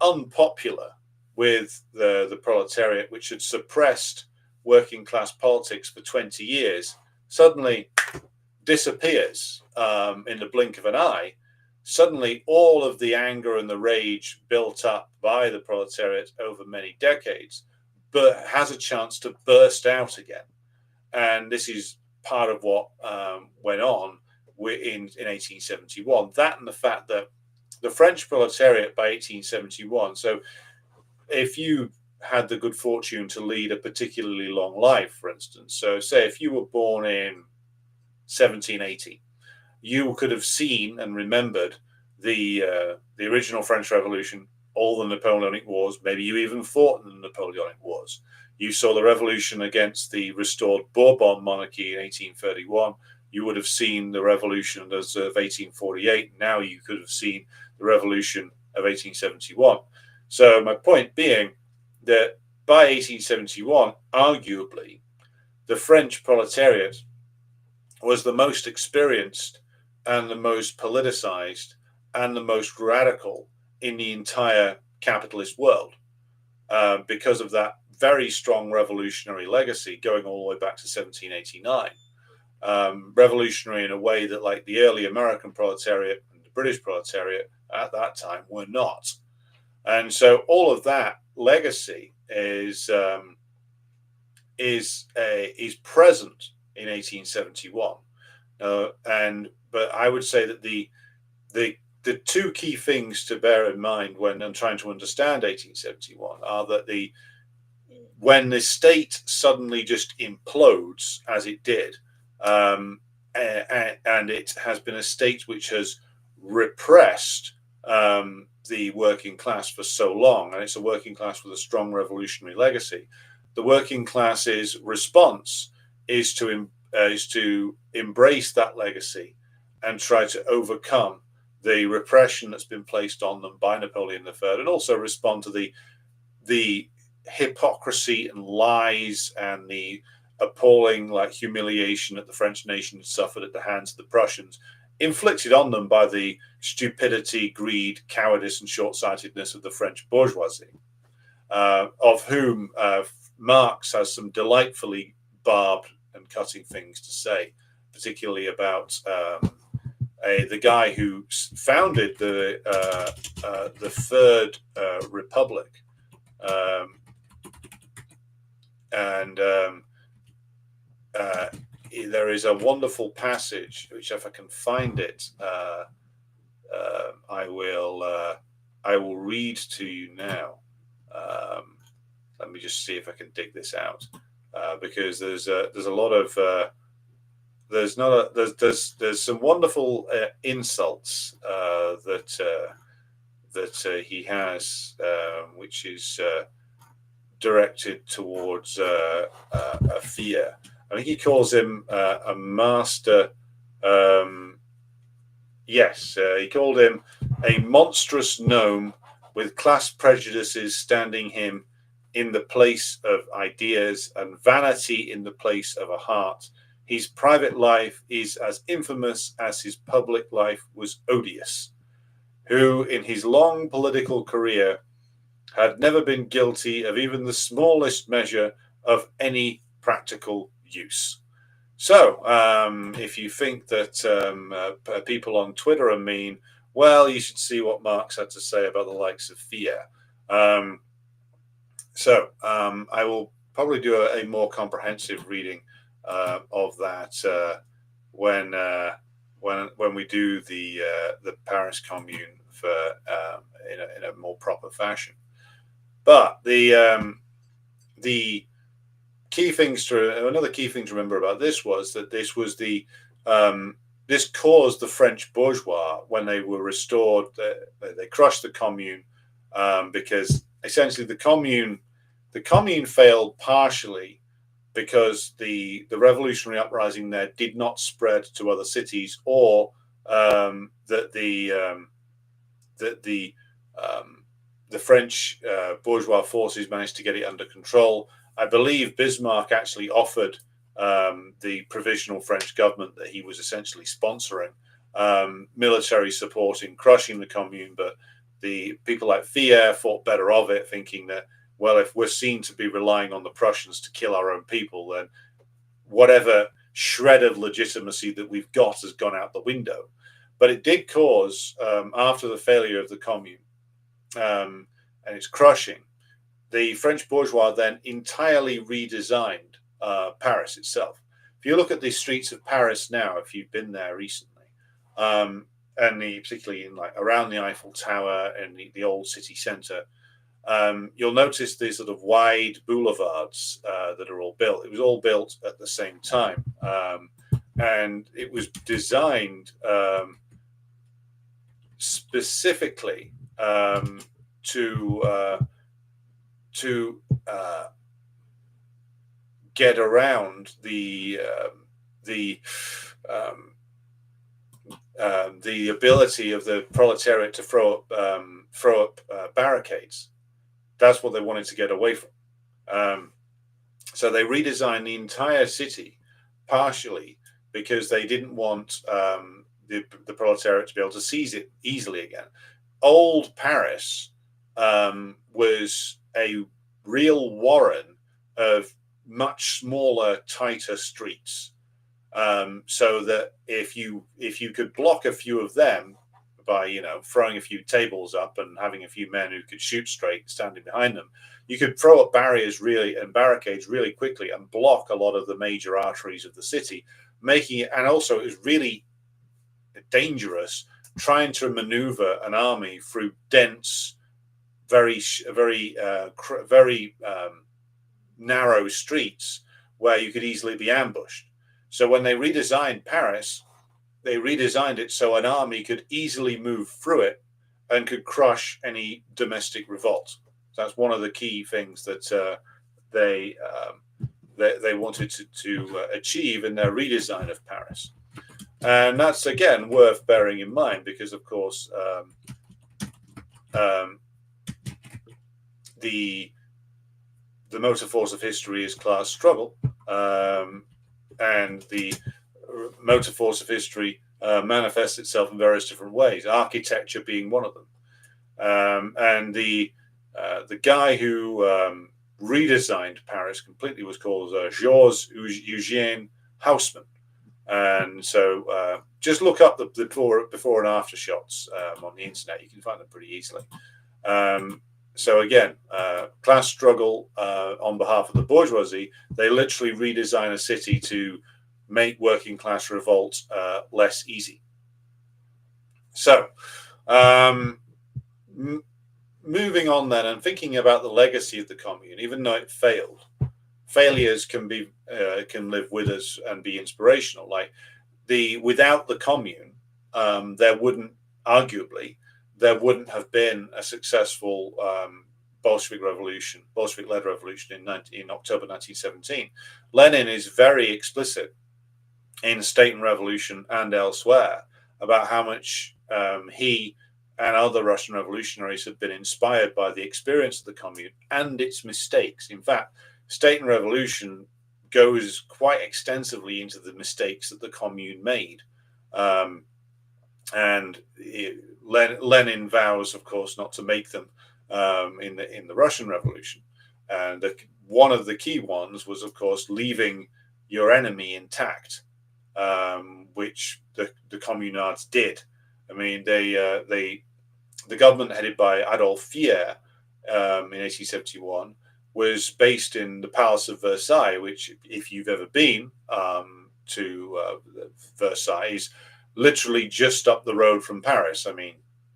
Speaker 3: unpopular with the proletariat, which had suppressed working class politics for 20 years, suddenly disappears in the blink of an eye, suddenly all of the anger and the rage built up by the proletariat over many decades, but has a chance to burst out again. And this is part of what went on in 1871. That and the fact that the French proletariat by 1871, so if you had the good fortune to lead a particularly long life, for instance, so say if you were born in 1780, you could have seen and remembered the original French Revolution, all the Napoleonic Wars. Maybe you even fought in the Napoleonic Wars. You saw the revolution against the restored Bourbon monarchy in 1831. You would have seen the revolution of 1848. Now you could have seen the revolution of 1871. So my point being that by 1871, arguably, the French proletariat was the most experienced and the most politicized and the most radical in the entire capitalist world because of that very strong revolutionary legacy going all the way back to 1789. Revolutionary in a way that, like, the early American proletariat and the British proletariat at that time were not. And so all of that legacy is is present in 1871, but I would say that the two key things to bear in mind when I'm trying to understand 1871 are that when the state suddenly just implodes, as it did, and it has been a state which has repressed the working class for so long, and it's a working class with a strong revolutionary legacy. The working class's response is to embrace that legacy and try to overcome the repression that's been placed on them by Napoleon III, and also respond to the hypocrisy and lies and the appalling humiliation that the French nation suffered at the hands of the Prussians, inflicted on them by the stupidity, greed, cowardice, and short-sightedness of the French bourgeoisie, of whom Marx has some delightfully barbed and cutting things to say, particularly about the guy who founded the Third Republic, and there is a wonderful passage which, if I can find it, I will read to you now. Let me just see if I can dig this out, because there's a lot of there's some wonderful insults that he has, which is directed towards fear. I think he calls him a master. He called him a monstrous gnome with class prejudices standing him in the place of ideas and vanity in the place of a heart. His private life is as infamous as his public life was odious, who in his long political career had never been guilty of even the smallest measure of any practical use. So, if you think that people on Twitter are mean, well, you should see what Marx had to say about the likes of fear. I will probably do a more comprehensive reading of that when we do the Paris Commune in a more proper fashion. But another key thing to remember about this was that this caused the French bourgeois, when they were restored, they crushed the Commune, because essentially the Commune failed partially because the revolutionary uprising there did not spread to other cities, or that the French bourgeois forces managed to get it under control. I believe Bismarck actually offered the provisional French government that he was essentially sponsoring military support in crushing the Commune, but the people like Thiers thought better of it, thinking that, well, if we're seen to be relying on the Prussians to kill our own people, then whatever shred of legitimacy that we've got has gone out the window. But it did cause, after the failure of the Commune and its crushing, the French bourgeois then entirely redesigned Paris itself. If you look at the streets of Paris now, if you've been there recently, and particularly in around the Eiffel Tower and the old city centre, you'll notice these sort of wide boulevards that are all built. It was all built at the same time, and it was designed specifically to get around the ability of the proletariat to throw up barricades. That's what they wanted to get away from. So they redesigned the entire city partially because they didn't want the proletariat to be able to seize it easily again. Old Paris was a real warren of much smaller, tighter streets. So that if you could block a few of them, by throwing a few tables up and having a few men who could shoot straight standing behind them. You could throw up barriers and barricades really quickly and block a lot of the major arteries of the city, making it, and also it was really dangerous trying to maneuver an army through dense, very narrow streets where you could easily be ambushed. So when they redesigned Paris, they redesigned it so an army could easily move through it and could crush any domestic revolt. That's one of the key things that they wanted to achieve in their redesign of Paris. And that's, again, worth bearing in mind because, of course, the motor force of history is class struggle, and the motor force of history manifests itself in various different ways, architecture being one of them. And the guy who redesigned Paris completely was called Georges Eugène Haussmann. And so just look up the before and after shots on the internet. You can find them pretty easily. So again, class struggle on behalf of the bourgeoisie. They literally redesign a city to make working class revolt less easy. So moving on then, and thinking about the legacy of the commune, even though it failed, failures can live with us and be inspirational. Like without the commune, there wouldn't have been a successful Bolshevik-led revolution in October 1917. Lenin is very explicit in State and Revolution and elsewhere about how much he and other Russian revolutionaries have been inspired by the experience of the commune and its mistakes. In fact, State and Revolution goes quite extensively into the mistakes that the commune made. And Lenin vows, of course, not to make them in the Russian Revolution. And one of the key ones was, of course, leaving your enemy intact, which the communards did. I mean, the government headed by Adolf Thiers in 1871 was based in the Palace of Versailles, which, if you've ever been to Versailles, is literally just up the road from Paris. I mean,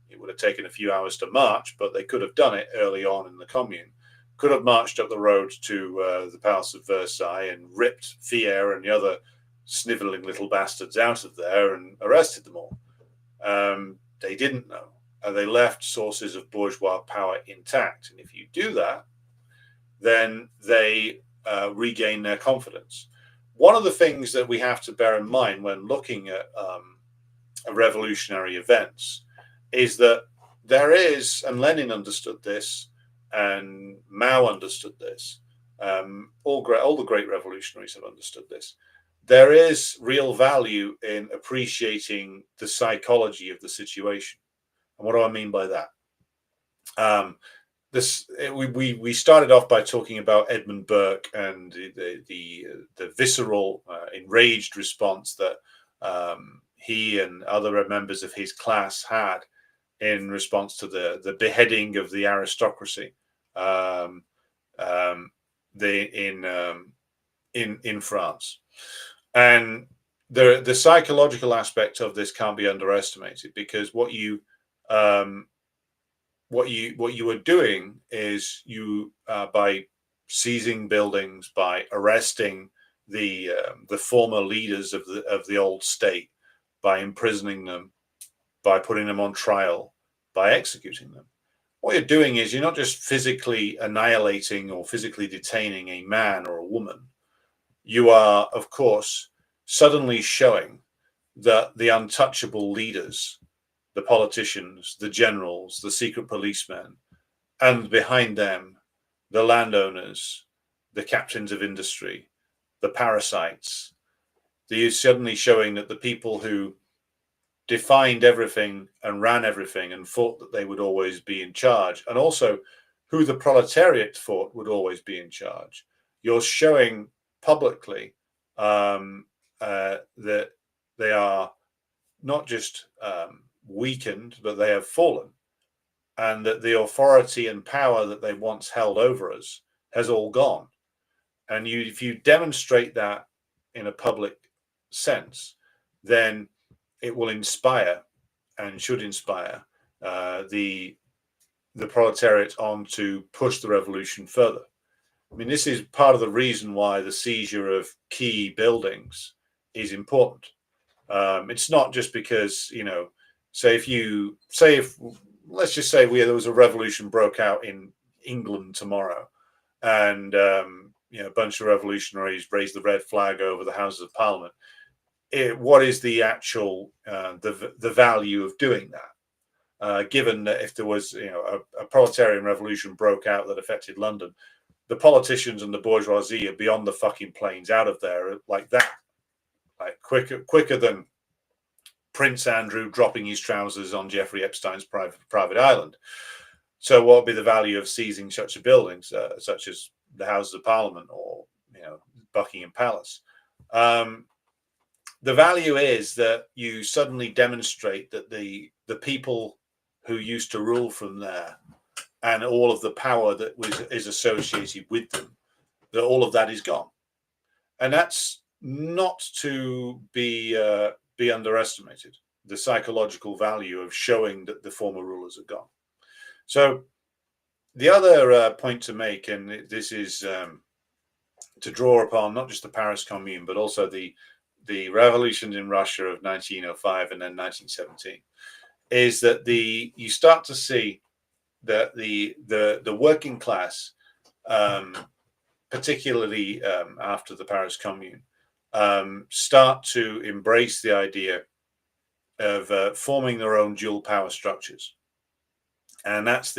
Speaker 3: it would have taken a few hours to march, but they could have done it early on in the commune. Could have marched up the road to the Palace of Versailles and ripped Thiers and the other sniveling little bastards out of there and arrested them all. They didn't know. They left sources of bourgeois power intact. And if you do that, then they regain their confidence. One of the things that we have to bear in mind when looking at revolutionary events is that there is, and Lenin understood this, and Mao understood this, all the great revolutionaries have understood this. There is real value in appreciating the psychology of the situation. And what do I mean by that? We started off by talking about Edmund Burke and the visceral, enraged response that he and other members of his class had in response to the beheading of the aristocracy in France. And the psychological aspect of this can't be underestimated, because what you are doing is you by seizing buildings, by arresting the former leaders of the old state, by imprisoning them, by putting them on trial, by executing them. What you're doing is you're not just physically annihilating or physically detaining a man or a woman. You are, of course, suddenly showing that the untouchable leaders, the politicians, the generals, the secret policemen, and behind them, the landowners, the captains of industry, the parasites. You're suddenly showing that the people who defined everything and ran everything and thought that they would always be in charge, and also who the proletariat thought would always be in charge. You're showing publicly that they are not just weakened, but they have fallen, and that the authority and power that they once held over us has all gone. And if you demonstrate that in a public sense, then it will inspire and should inspire the proletariat on to push the revolution further. I mean, this is part of the reason why the seizure of key buildings is important. It's not just because, let's just say there was a revolution broke out in England tomorrow, and a bunch of revolutionaries raised the red flag over the Houses of Parliament. What is the actual the value of doing that? Given that if there was a proletarian revolution broke out that affected London, the politicians and the bourgeoisie are beyond the fucking planes, out of there like that, like quicker than Prince Andrew dropping his trousers on Jeffrey Epstein's private island. So what would be the value of seizing such a buildings, such as the Houses of Parliament or Buckingham Palace? The value is that you suddenly demonstrate that the people who used to rule from there and all of the power that is associated with them, that all of that is gone, and that's not to be underestimated. The psychological value of showing that the former rulers are gone. So the other point to make, and this is to draw upon not just the Paris Commune, but also the revolutions in Russia of 1905 and then 1917, is that you start to see that the working class, particularly after the Paris Commune, start to embrace the idea of forming their own dual power structures, and that's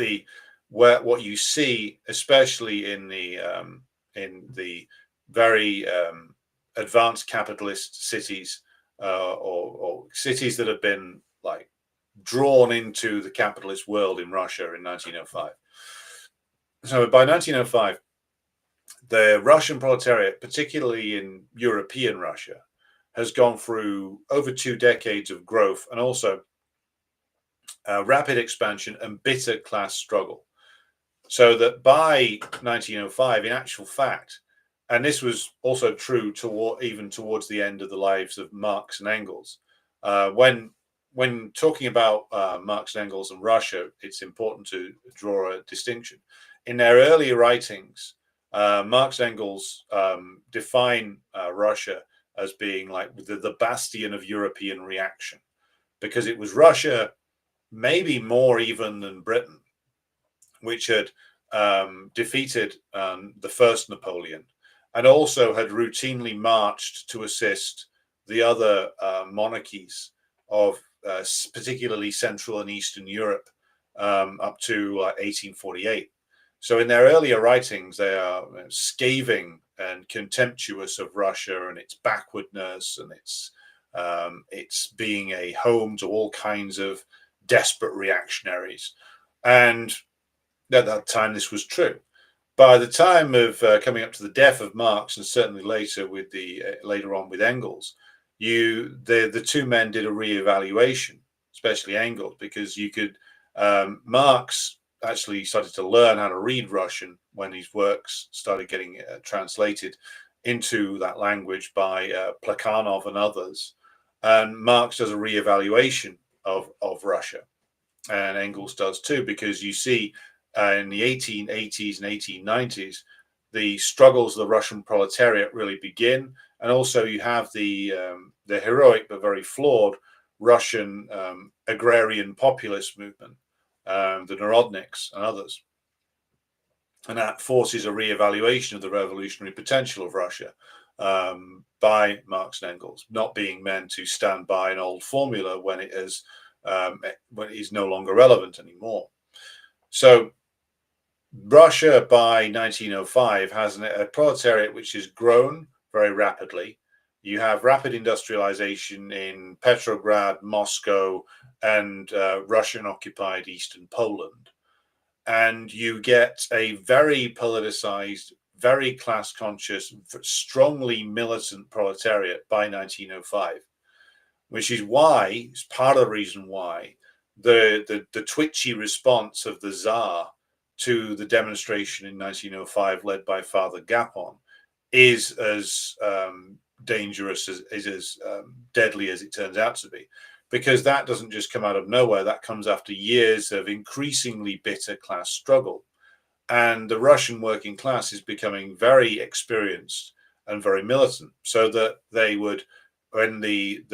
Speaker 3: what you see, especially in the very advanced capitalist cities, or cities that have been like drawn into the capitalist world in Russia in 1905. So by 1905, the Russian proletariat, particularly in European Russia, has gone through over 2 decades of growth and also rapid expansion and bitter class struggle. So that by 1905, in actual fact, and this was also true even towards the end of the lives of Marx and Engels, when talking about Marx and Engels and Russia, it's important to draw a distinction. In their earlier writings, Marx and Engels define Russia as being like the bastion of European reaction, because it was Russia, maybe more even than Britain, which had defeated the first Napoleon, and also had routinely marched to assist the other monarchies of particularly Central and Eastern Europe up to 1848. So in their earlier writings, they are scathing and contemptuous of Russia and its backwardness and its being a home to all kinds of desperate reactionaries. And at that time, this was true. By the time of coming up to the death of Marx, and certainly later on with Engels, the two men did a reevaluation, especially Engels, because Marx actually started to learn how to read Russian when his works started getting translated into that language by Plekhanov and others. And Marx does a reevaluation of Russia, and Engels does too, because you see in the 1880s and 1890s, the struggles of the Russian proletariat really begin, and also you have the heroic but very flawed Russian agrarian populist movement, the Narodniks and others, and that forces a reevaluation of the revolutionary potential of Russia by Marx and Engels, not being meant to stand by an old formula when it is no longer relevant anymore. So Russia by 1905 has a proletariat which has grown very rapidly. You have rapid industrialization in Petrograd, Moscow, and Russian-occupied Eastern Poland. And you get a very politicized, very class-conscious, strongly militant proletariat by 1905, which is part of the reason why the twitchy response of the Tsar to the demonstration in 1905 led by Father Gapon is as dangerous as deadly as it turns out to be, because that doesn't just come out of nowhere. That comes after years of increasingly bitter class struggle, and the Russian working class is becoming very experienced and very militant, so that they would, when the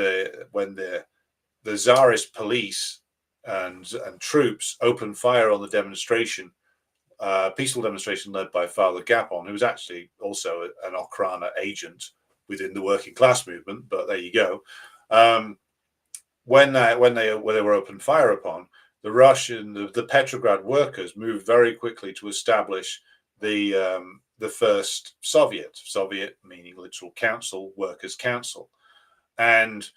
Speaker 3: Tsarist police and troops opened fire on the demonstration, peaceful demonstration led by Father Gapon, who was actually also an Okhrana agent within the working class movement. But there you go. When they were opened fire upon, the Petrograd workers moved very quickly to establish the first Soviet meaning literal council, workers' council, and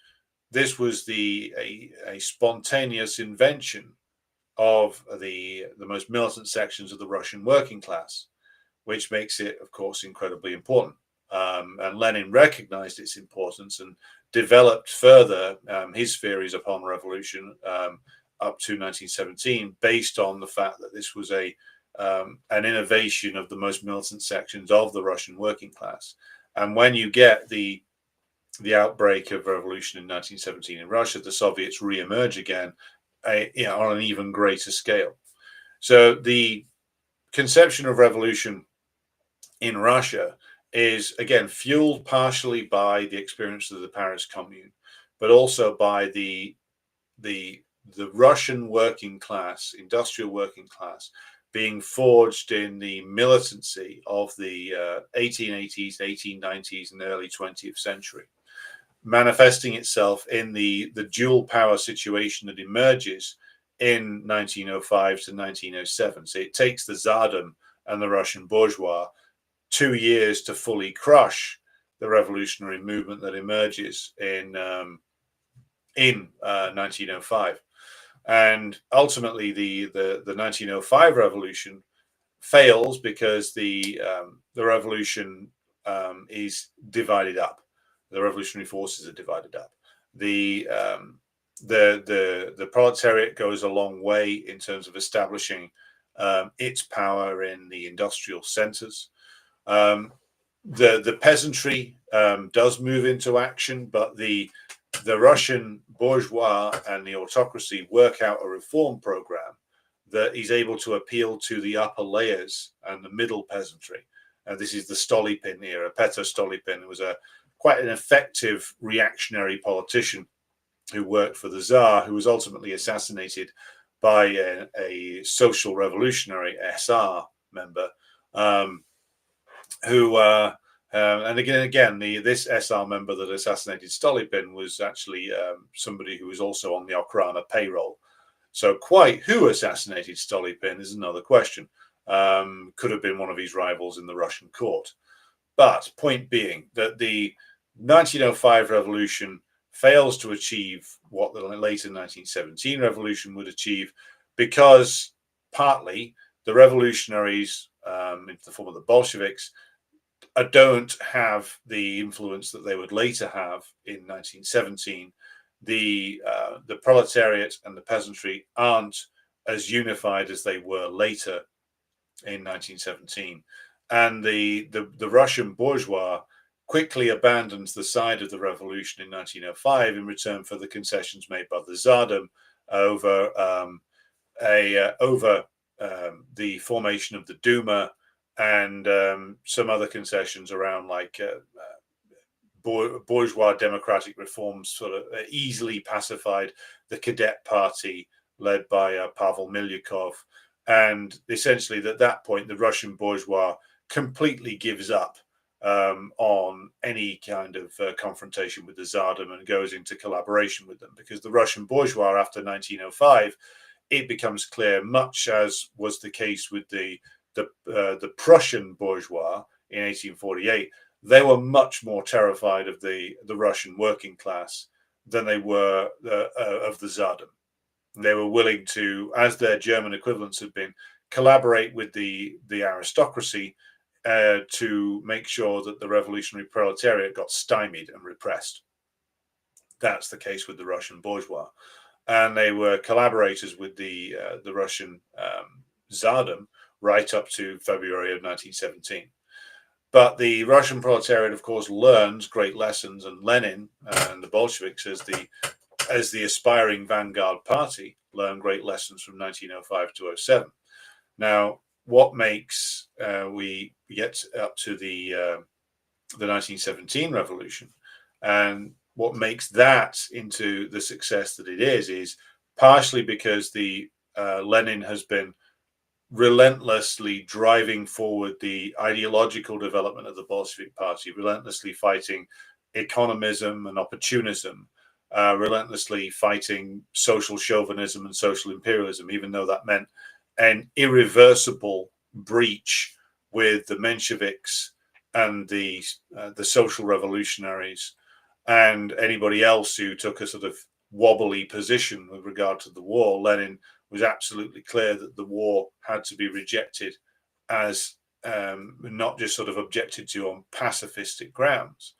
Speaker 3: this was a spontaneous invention of the most militant sections of the Russian working class, which makes it, of course, incredibly important. And Lenin recognized its importance and developed further his theories upon revolution up to 1917, based on the fact that this was an innovation of the most militant sections of the Russian working class. And when you get the outbreak of revolution in 1917 in Russia, the Soviets re-emerge again, on an even greater scale. So the conception of revolution in Russia is, again, fueled partially by the experience of the Paris Commune, but also by the Russian working class, industrial working class, being forged in the militancy of the 1880s, 1890s, and early 20th century, manifesting itself in the dual power situation that emerges in 1905 to 1907. So it takes the Tsardom and the Russian bourgeois 2 years to fully crush the revolutionary movement that emerges in 1905. And ultimately, the 1905 revolution fails because the revolution is divided up. The revolutionary forces are divided up. The proletariat goes a long way in terms of establishing its power in the industrial centers. The peasantry does move into action, but the Russian bourgeois and the autocracy work out a reform program that is able to appeal to the upper layers and the middle peasantry. And this is the Stolypin era. Petr Stolypin was quite an effective reactionary politician who worked for the Tsar, who was ultimately assassinated by a social revolutionary SR member, and again, this SR member that assassinated Stolypin was actually somebody who was also on the Okhrana payroll. So quite who assassinated Stolypin is another question. Could have been one of his rivals in the Russian court. But point being that the 1905 revolution fails to achieve what the later 1917 revolution would achieve, because partly the revolutionaries, in the form of the Bolsheviks, don't have the influence that they would later have in 1917. The proletariat and the peasantry aren't as unified as they were later in 1917, and the Russian bourgeois quickly abandons the side of the revolution in 1905 in return for the concessions made by the Tsardom over the formation of the Duma, and some other concessions around, like bourgeois democratic reforms, sort of easily pacified the Cadet Party led by Pavel Milyukov. And essentially, at that point, the Russian bourgeois completely gives up on any kind of confrontation with the Tsardom and goes into collaboration with them, because the Russian bourgeois, after 1905, it becomes clear, much as was the case with the Prussian bourgeois in 1848, they were much more terrified of the Russian working class than they were of the Tsardom. They were willing to, as their German equivalents had been, collaborate with the aristocracy to make sure that the revolutionary proletariat got stymied and repressed. That's the case with the Russian bourgeois. and they were collaborators with the Russian Tsardom right up to February of 1917. But the Russian proletariat, of course, learned great lessons, and Lenin and the Bolsheviks, as the aspiring vanguard party, learned great lessons from 1905 to 07. Now, what makes we get up to the 1917 revolution, and what makes that into the success that it is partially because the Lenin has been relentlessly driving forward the ideological development of the Bolshevik Party, relentlessly fighting economism and opportunism, relentlessly fighting social chauvinism and social imperialism, even though that meant an irreversible breach with the Mensheviks and the social revolutionaries and anybody else who took a sort of wobbly position with regard to the war. Lenin was absolutely clear that the war had to be rejected as not just sort of objected to on pacifistic grounds.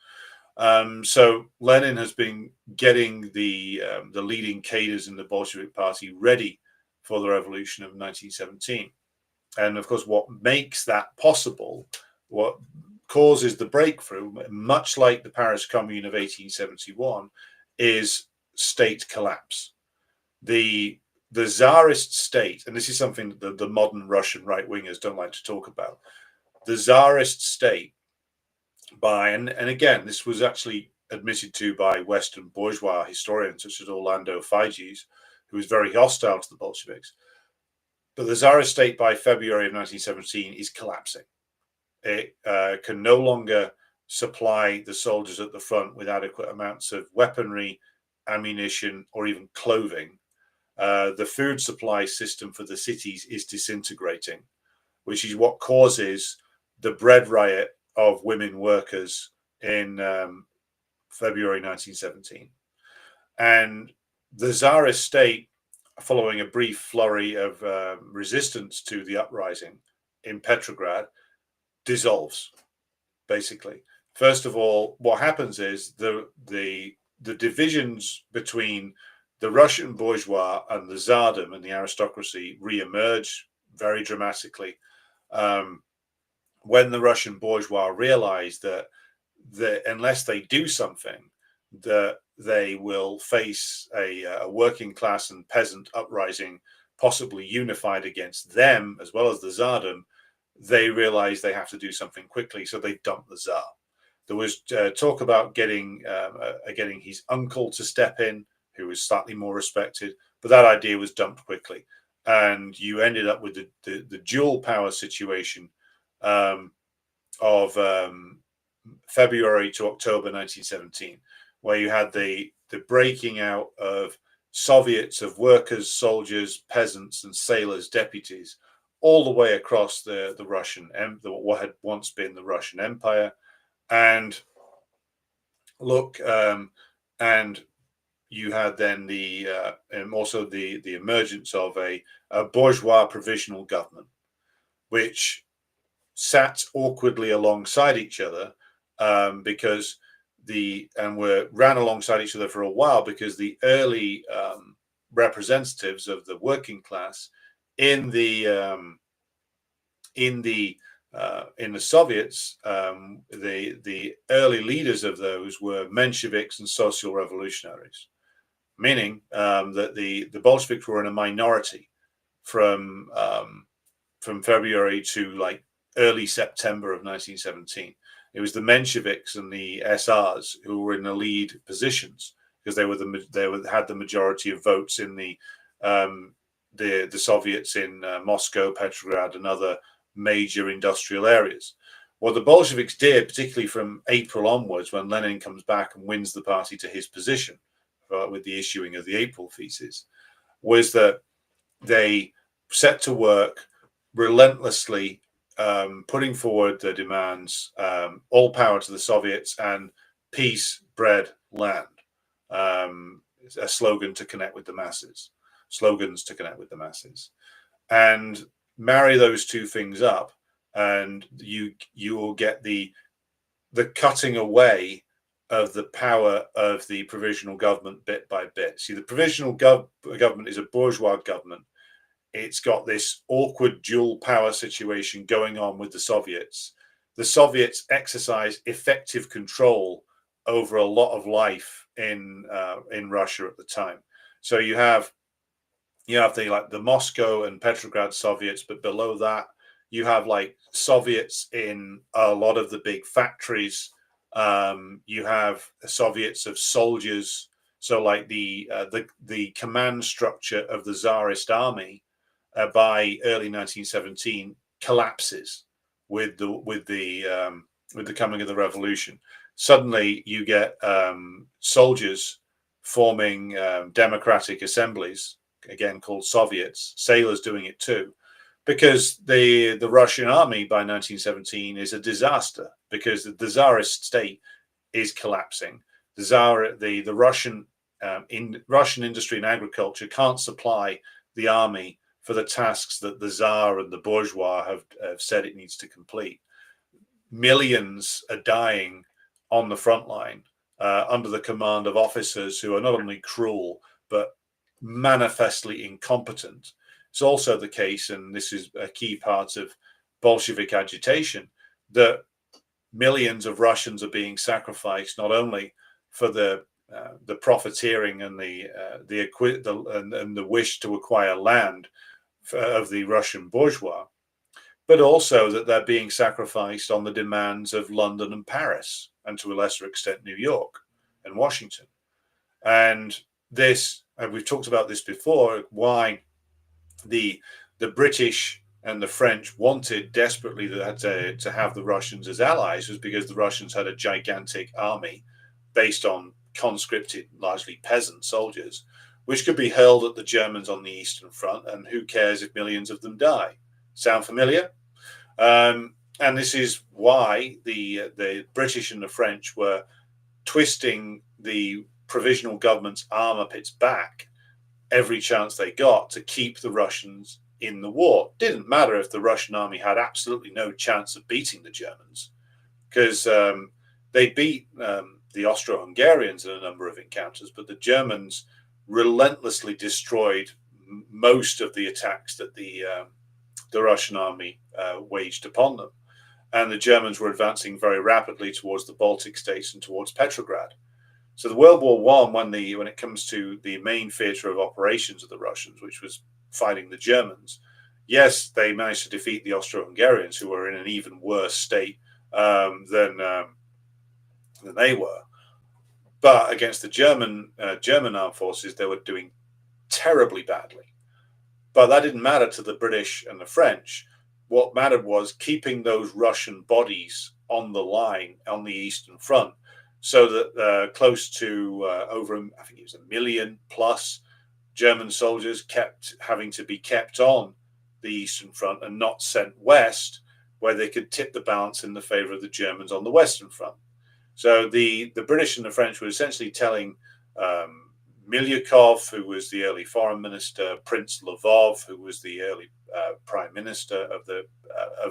Speaker 3: So Lenin has been getting the leading cadres in the Bolshevik Party ready for the revolution of 1917. And of course, what makes that possible, what causes the breakthrough, much like the Paris Commune of 1871, is state collapse. The Tsarist state, and this is something that the modern Russian right-wingers don't like to talk about, the Tsarist state, and again, this was actually admitted to by Western bourgeois historians such as Orlando Figes, who was very hostile to the Bolsheviks. But the Tsarist state by February of 1917 is collapsing. It can no longer supply the soldiers at the front with adequate amounts of weaponry, ammunition, or even clothing. The food supply system for the cities is disintegrating, which is what causes the bread riot of women workers in February 1917. And the Tsarist state, following a brief flurry of resistance to the uprising in Petrograd, dissolves, basically. First of all, what happens is the divisions between the Russian bourgeois and the Tsardom and the aristocracy re-emerge very dramatically when the Russian bourgeois realize that unless they do something, that they will face a working class and peasant uprising, possibly unified against them as well as the Tsardom. They realize they have to do something quickly, so they dump the Tsar. There was talk about getting his uncle to step in, who was slightly more respected, but that idea was dumped quickly, and you ended up with the dual power situation of February to October 1917, where you had the breaking out of Soviets of workers, soldiers, peasants, and sailors, deputies, all the way across the Russian, what had once been the Russian Empire, and and you had then also the emergence of a bourgeois provisional government, which sat awkwardly alongside each other because ran alongside each other for a while because the early representatives of the working class in the Soviets, the early leaders of those were Mensheviks and social revolutionaries, meaning that the Bolsheviks were in a minority from February to like early September of 1917. It was the Mensheviks and the SRs who were in the lead positions because they had the majority of votes in the Soviets in Moscow, Petrograd, and other major industrial areas. What the Bolsheviks did, particularly from April onwards, when Lenin comes back and wins the party to his position with the issuing of the April thesis, was that they set to work relentlessly putting forward the demands, all power to the Soviets and peace, bread, land, a slogan to connect with the masses, slogans to connect with the masses. And marry those two things up, and you will get the cutting away of the power of the provisional government bit by bit. See, the provisional government is a bourgeois government. It's got this awkward dual power situation going on with the Soviets. The Soviets exercise effective control over a lot of life in Russia at the time. So you have the Moscow and Petrograd Soviets, but below that you have like Soviets in a lot of the big factories. You have Soviets of soldiers. So like the command structure of the Tsarist army by early 1917 collapses with the coming of the revolution. Suddenly, you get soldiers forming democratic assemblies, again called Soviets. Sailors doing it too, because the Russian army by 1917 is a disaster because the Tsarist state is collapsing. The Russian Russian industry and agriculture can't supply the army for the tasks that the Tsar and the bourgeois have said it needs to complete. Millions are dying on the front line under the command of officers who are not only cruel, but manifestly incompetent. It's also the case, and this is a key part of Bolshevik agitation, that millions of Russians are being sacrificed not only for the profiteering and the wish to acquire land of the Russian bourgeois, but also that they're being sacrificed on the demands of London and Paris, and to a lesser extent New York and Washington. And this, and we've talked about this before, why the British and the French wanted desperately to have the Russians as allies was because the Russians had a gigantic army based on conscripted, largely peasant soldiers, which could be hurled at the Germans on the Eastern Front, and who cares if millions of them die? Sound familiar? And this is why the British and the French were twisting the provisional government's arm up its back every chance they got to keep the Russians in the war. Didn't matter if the Russian army had absolutely no chance of beating the Germans, because they beat the Austro-Hungarians in a number of encounters, but the Germans relentlessly destroyed most of the attacks that the Russian army waged upon them. And the Germans were advancing very rapidly towards the Baltic states and towards Petrograd. So the World War I, when it comes to the main theatre of operations of the Russians, which was fighting the Germans, yes, they managed to defeat the Austro-Hungarians, who were in an even worse state than they were. But against the German armed forces, they were doing terribly badly. But that didn't matter to the British and the French. What mattered was keeping those Russian bodies on the line on the Eastern Front, so that close to over, I think it was 1 million plus German soldiers kept having to be kept on the Eastern Front and not sent west, where they could tip the balance in the favor of the Germans on the Western Front. So the British and the French were essentially telling Milyukov, who was the early foreign minister, Prince Lvov, who was the early prime minister of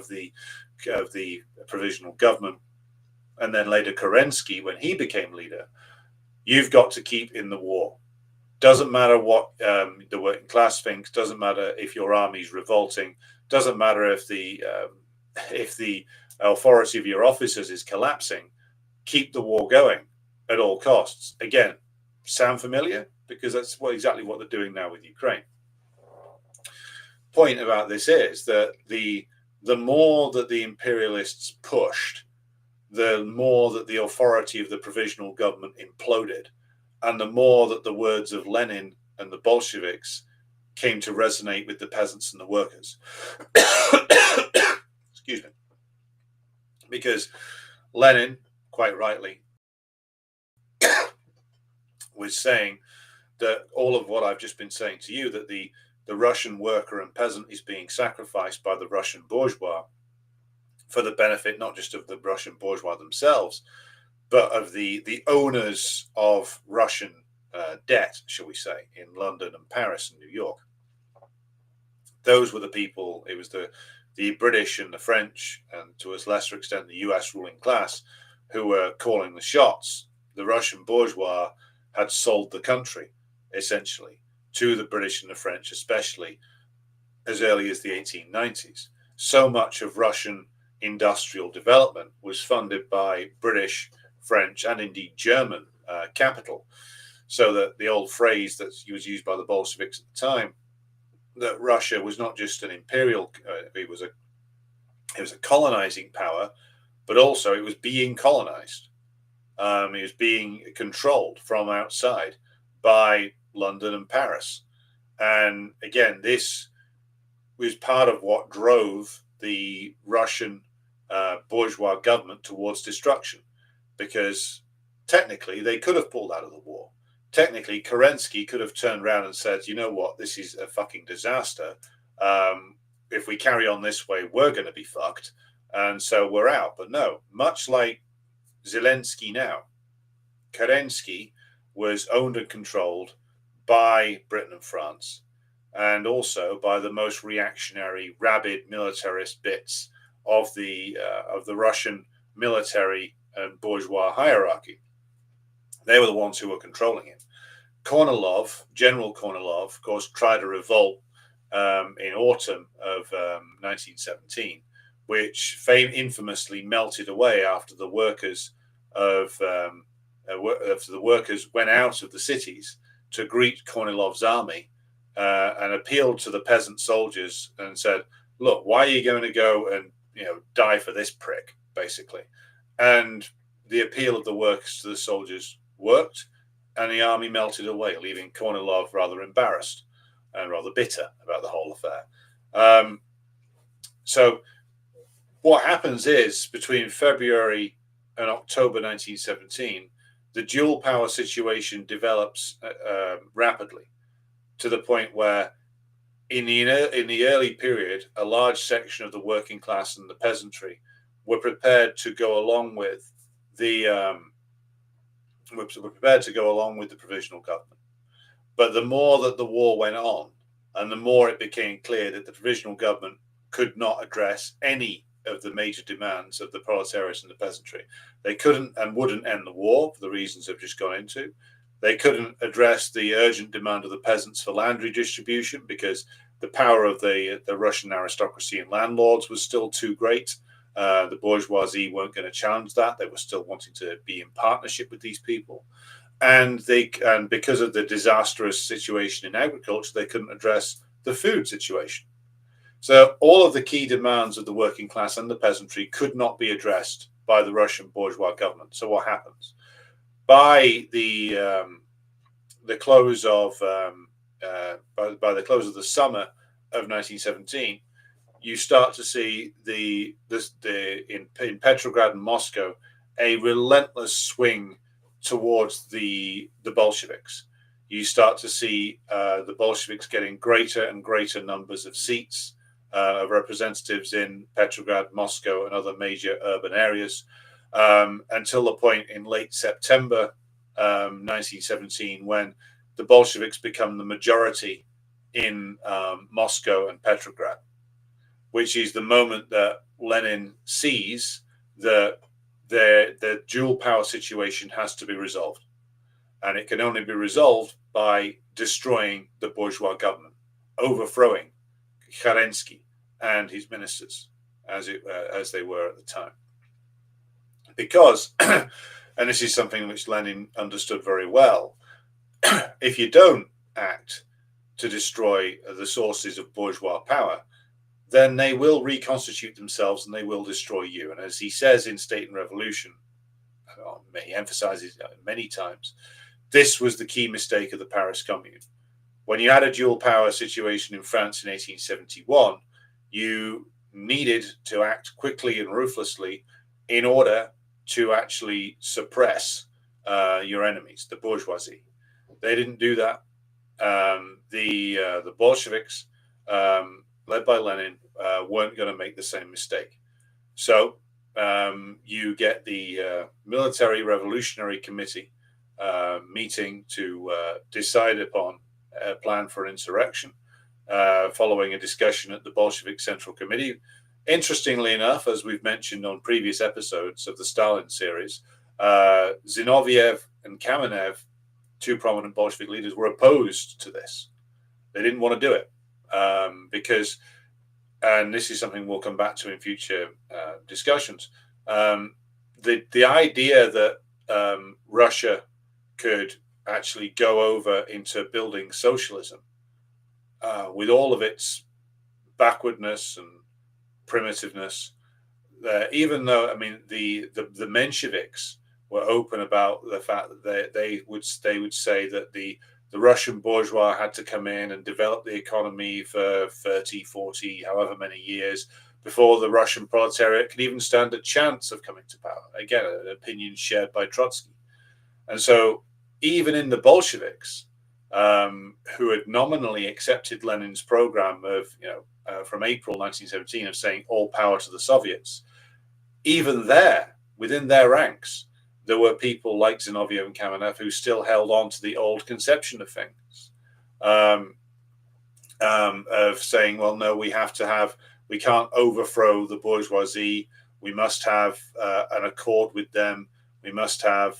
Speaker 3: the provisional government, and then later Kerensky, when he became leader, you've got to keep in the war. Doesn't matter what the working class thinks. Doesn't matter if your army's revolting. Doesn't matter if the authority of your officers is collapsing. Keep the war going at all costs. Again, sound familiar? Because that's exactly what they're doing now with Ukraine. Point about this is that the more that the imperialists pushed, the more that the authority of the provisional government imploded, and the more that the words of Lenin and the Bolsheviks came to resonate with the peasants and the workers. Excuse me. Because Lenin, quite rightly, was saying that all of what I've just been saying to you, that the Russian worker and peasant is being sacrificed by the Russian bourgeois for the benefit not just of the Russian bourgeois themselves, but of the owners of Russian debt, shall we say, in London and Paris and New York. Those were the people, it was the British and the French, and to a lesser extent the US ruling class, who were calling the shots the Russian bourgeois had sold the country, essentially, to the British and the French, especially as early as the 1890s. So much of Russian industrial development was funded by British, French, and indeed German capital. So that the old phrase that was used by the Bolsheviks at the time, that Russia was not just an imperial, it was a colonizing power, but also it was being colonized. It was being controlled from outside by London and Paris. And again, this was part of what drove the Russian bourgeois government towards destruction, because technically they could have pulled out of the war. Technically, Kerensky could have turned around and said, you know what, this is a fucking disaster. If we carry on this way, we're going to be fucked. And so we're out. But no, much like Zelensky now, Kerensky was owned and controlled by Britain and France, and also by the most reactionary, rabid militarist bits of the Russian military and bourgeois hierarchy. They were the ones who were controlling it. Kornilov, General Kornilov, of course, tried a revolt in autumn of 1917, which infamously melted away after the workers went out of the cities to greet Kornilov's army and appealed to the peasant soldiers and said, "Look, why are you going to go and die for this prick?" Basically, and the appeal of the workers to the soldiers worked, and the army melted away, leaving Kornilov rather embarrassed and rather bitter about the whole affair. So what happens is, between February and October 1917, the dual power situation develops rapidly, to the point where in the early period, a large section of the working class and the peasantry were prepared to go along with the provisional government. But the more that the war went on, and the more it became clear that the provisional government could not address any of the major demands of the proletariat and the peasantry. They couldn't and wouldn't end the war for the reasons I've just gone into. They couldn't address the urgent demand of the peasants for land redistribution, because the power of the Russian aristocracy and landlords was still too great. The bourgeoisie weren't going to challenge that. They were still wanting to be in partnership with these people. And because of the disastrous situation in agriculture, they couldn't address the food situation. So all of the key demands of the working class and the peasantry could not be addressed by the Russian bourgeois government. So what happens? By the close of by the close of the summer of 1917, you start to see in Petrograd and Moscow a relentless swing towards the Bolsheviks. You start to see the Bolsheviks getting greater and greater numbers of seats, of representatives in Petrograd, Moscow, and other major urban areas, until the point in late September 1917, when the Bolsheviks become the majority in Moscow and Petrograd, which is the moment that Lenin sees that the dual power situation has to be resolved. And it can only be resolved by destroying the bourgeois government, overthrowing Kerensky and his ministers as they were at the time. Because, and this is something which Lenin understood very well, if you don't act to destroy the sources of bourgeois power, then they will reconstitute themselves and they will destroy you. And as he says in State and Revolution, he emphasizes many times, this was the key mistake of the Paris Commune. When you had a dual power situation in France in 1871, you needed to act quickly and ruthlessly in order to actually suppress your enemies, the bourgeoisie. They didn't do that. The Bolsheviks, led by Lenin, weren't going to make the same mistake. So you get the Military Revolutionary Committee meeting to decide upon a plan for insurrection, following a discussion at the Bolshevik Central Committee. Interestingly enough, as we've mentioned on previous episodes of the Stalin series, Zinoviev and Kamenev, two prominent Bolshevik leaders, were opposed to this. They didn't want to do it because, and this is something we'll come back to in future discussions, the idea that Russia could actually go over into building socialism with all of its backwardness and primitiveness, even though, I mean, the Mensheviks were open about the fact that they would say that the Russian bourgeois had to come in and develop the economy for 30, 40, however many years before the Russian proletariat could even stand a chance of coming to power. Again, an opinion shared by Trotsky. And so even in the Bolsheviks, who had nominally accepted Lenin's program of, from April 1917 of saying all power to the Soviets, even there, within their ranks, there were people like Zinoviev and Kamenev who still held on to the old conception of things, of saying, well, no, we can't overthrow the bourgeoisie. We must have an accord with them. We must have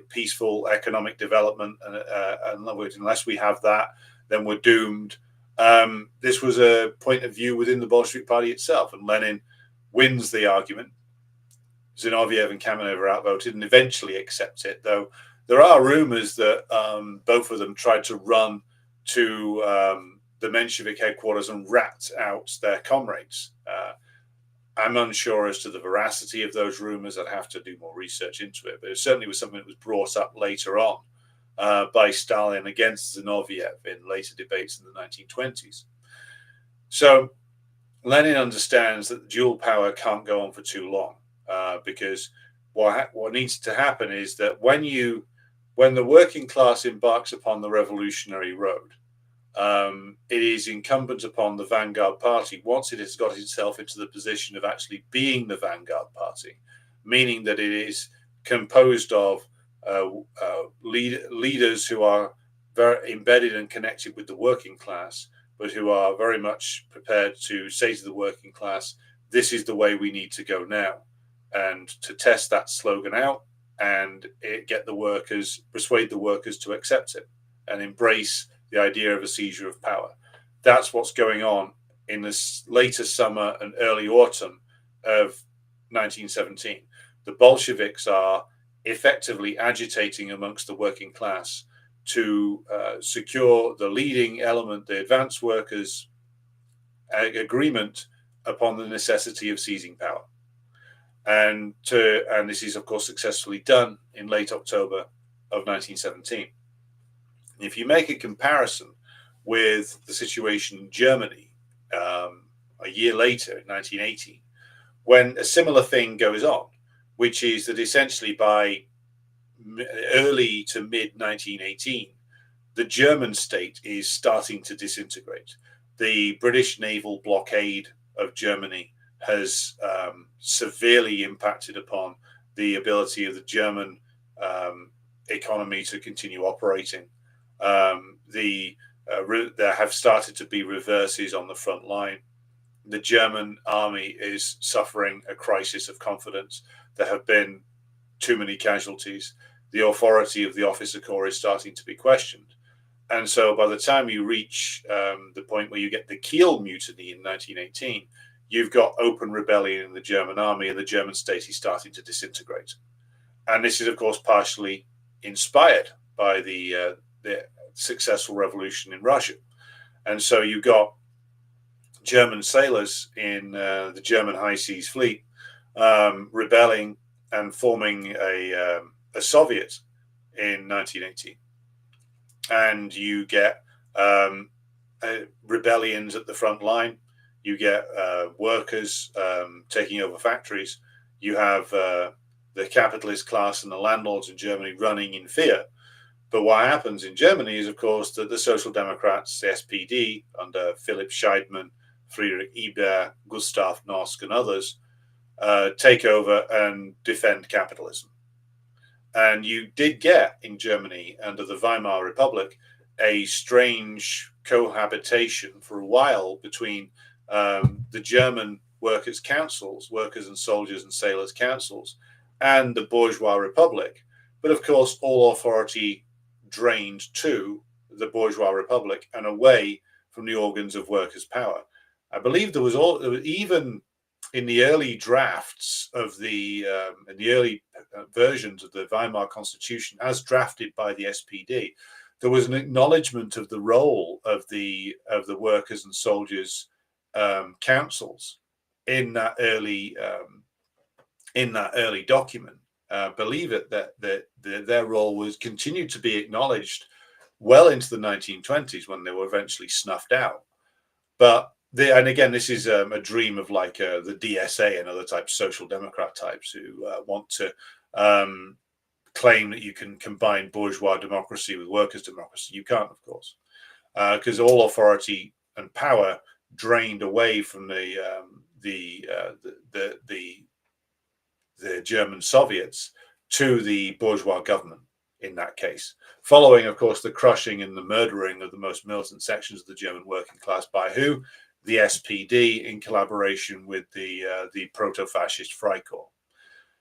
Speaker 3: peaceful economic development. And in other words, unless we have that, then we're doomed. This was a point of view within the Bolshevik Party itself, and Lenin wins the argument. Zinoviev and Kamenev are outvoted and eventually accept it, though there are rumors that both of them tried to run to the Menshevik headquarters and rat out their comrades. I'm unsure as to the veracity of those rumors. I'd have to do more research into it, but it certainly was something that was brought up later on by Stalin against Zinoviev in later debates in the 1920s. So Lenin understands that the dual power can't go on for too long. Because what needs to happen is that when the working class embarks upon the revolutionary road, it is incumbent upon the vanguard party, once it has got itself into the position of actually being the vanguard party, meaning that it is composed of leaders who are very embedded and connected with the working class, but who are very much prepared to say to the working class, this is the way we need to go now. And to test that slogan out and persuade the workers to accept it and embrace the idea of a seizure of power. That's what's going on in this later summer and early autumn of 1917. The Bolsheviks are effectively agitating amongst the working class to secure the leading element, the advanced workers' agreement upon the necessity of seizing power. And this is, of course, successfully done in late October of 1917. If you make a comparison with the situation in Germany a year later, in 1918, when a similar thing goes on, which is that essentially by early to mid-1918, the German state is starting to disintegrate. The British naval blockade of Germany has severely impacted upon the ability of the German economy to continue operating. There have started to be reverses on the front line. The German army is suffering a crisis of confidence. There have been too many casualties. The authority of the officer corps is starting to be questioned. And so by the time you reach the point where you get the Kiel mutiny in 1918, you've got open rebellion in the German army, and the German state is starting to disintegrate. And this is, of course, partially inspired by the successful revolution in Russia. And so you've got German sailors in the German High Seas Fleet rebelling and forming a Soviet in 1918. And you get rebellions at the front line. You get workers taking over factories. You have the capitalist class and the landlords in Germany running in fear. But what happens in Germany is, of course, that the Social Democrats, the SPD, under Philipp Scheidmann, Friedrich Ebert, Gustav Nosk, and others, take over and defend capitalism. And you did get in Germany, under the Weimar Republic, a strange cohabitation for a while between the German workers' councils, workers and soldiers and sailors' councils, and the bourgeois republic. But of course, all authority drained to the bourgeois republic and away from the organs of workers' power. I believe there was even in the early drafts of in the early versions of the Weimar Constitution, as drafted by the SPD, there was an acknowledgement of the role of the workers and soldiers councils in that early document. Believe it that their role was continued to be acknowledged well into the 1920s, when they were eventually snuffed out. But and again, this is a dream of like the DSA and other types, social democrat types, who want to claim that you can combine bourgeois democracy with workers' democracy. You can't, of course, because all authority and power drained away from the German Soviets to the bourgeois government in that case, following, of course, the crushing and the murdering of the most militant sections of the German working class by who? The SPD, in collaboration with the proto-fascist Freikorps.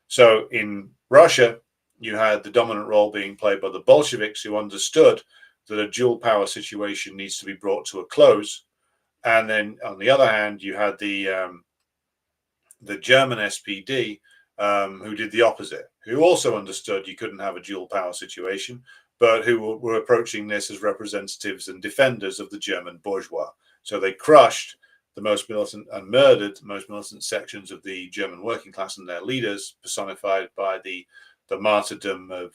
Speaker 3: So in Russia, you had the dominant role being played by the Bolsheviks, who understood that a dual power situation needs to be brought to a close. And then on the other hand, you had the German SPD, who did the opposite, who also understood you couldn't have a dual power situation, but who were approaching this as representatives and defenders of the German bourgeois. So they crushed the most militant and murdered the most militant sections of the German working class and their leaders, personified by the martyrdom of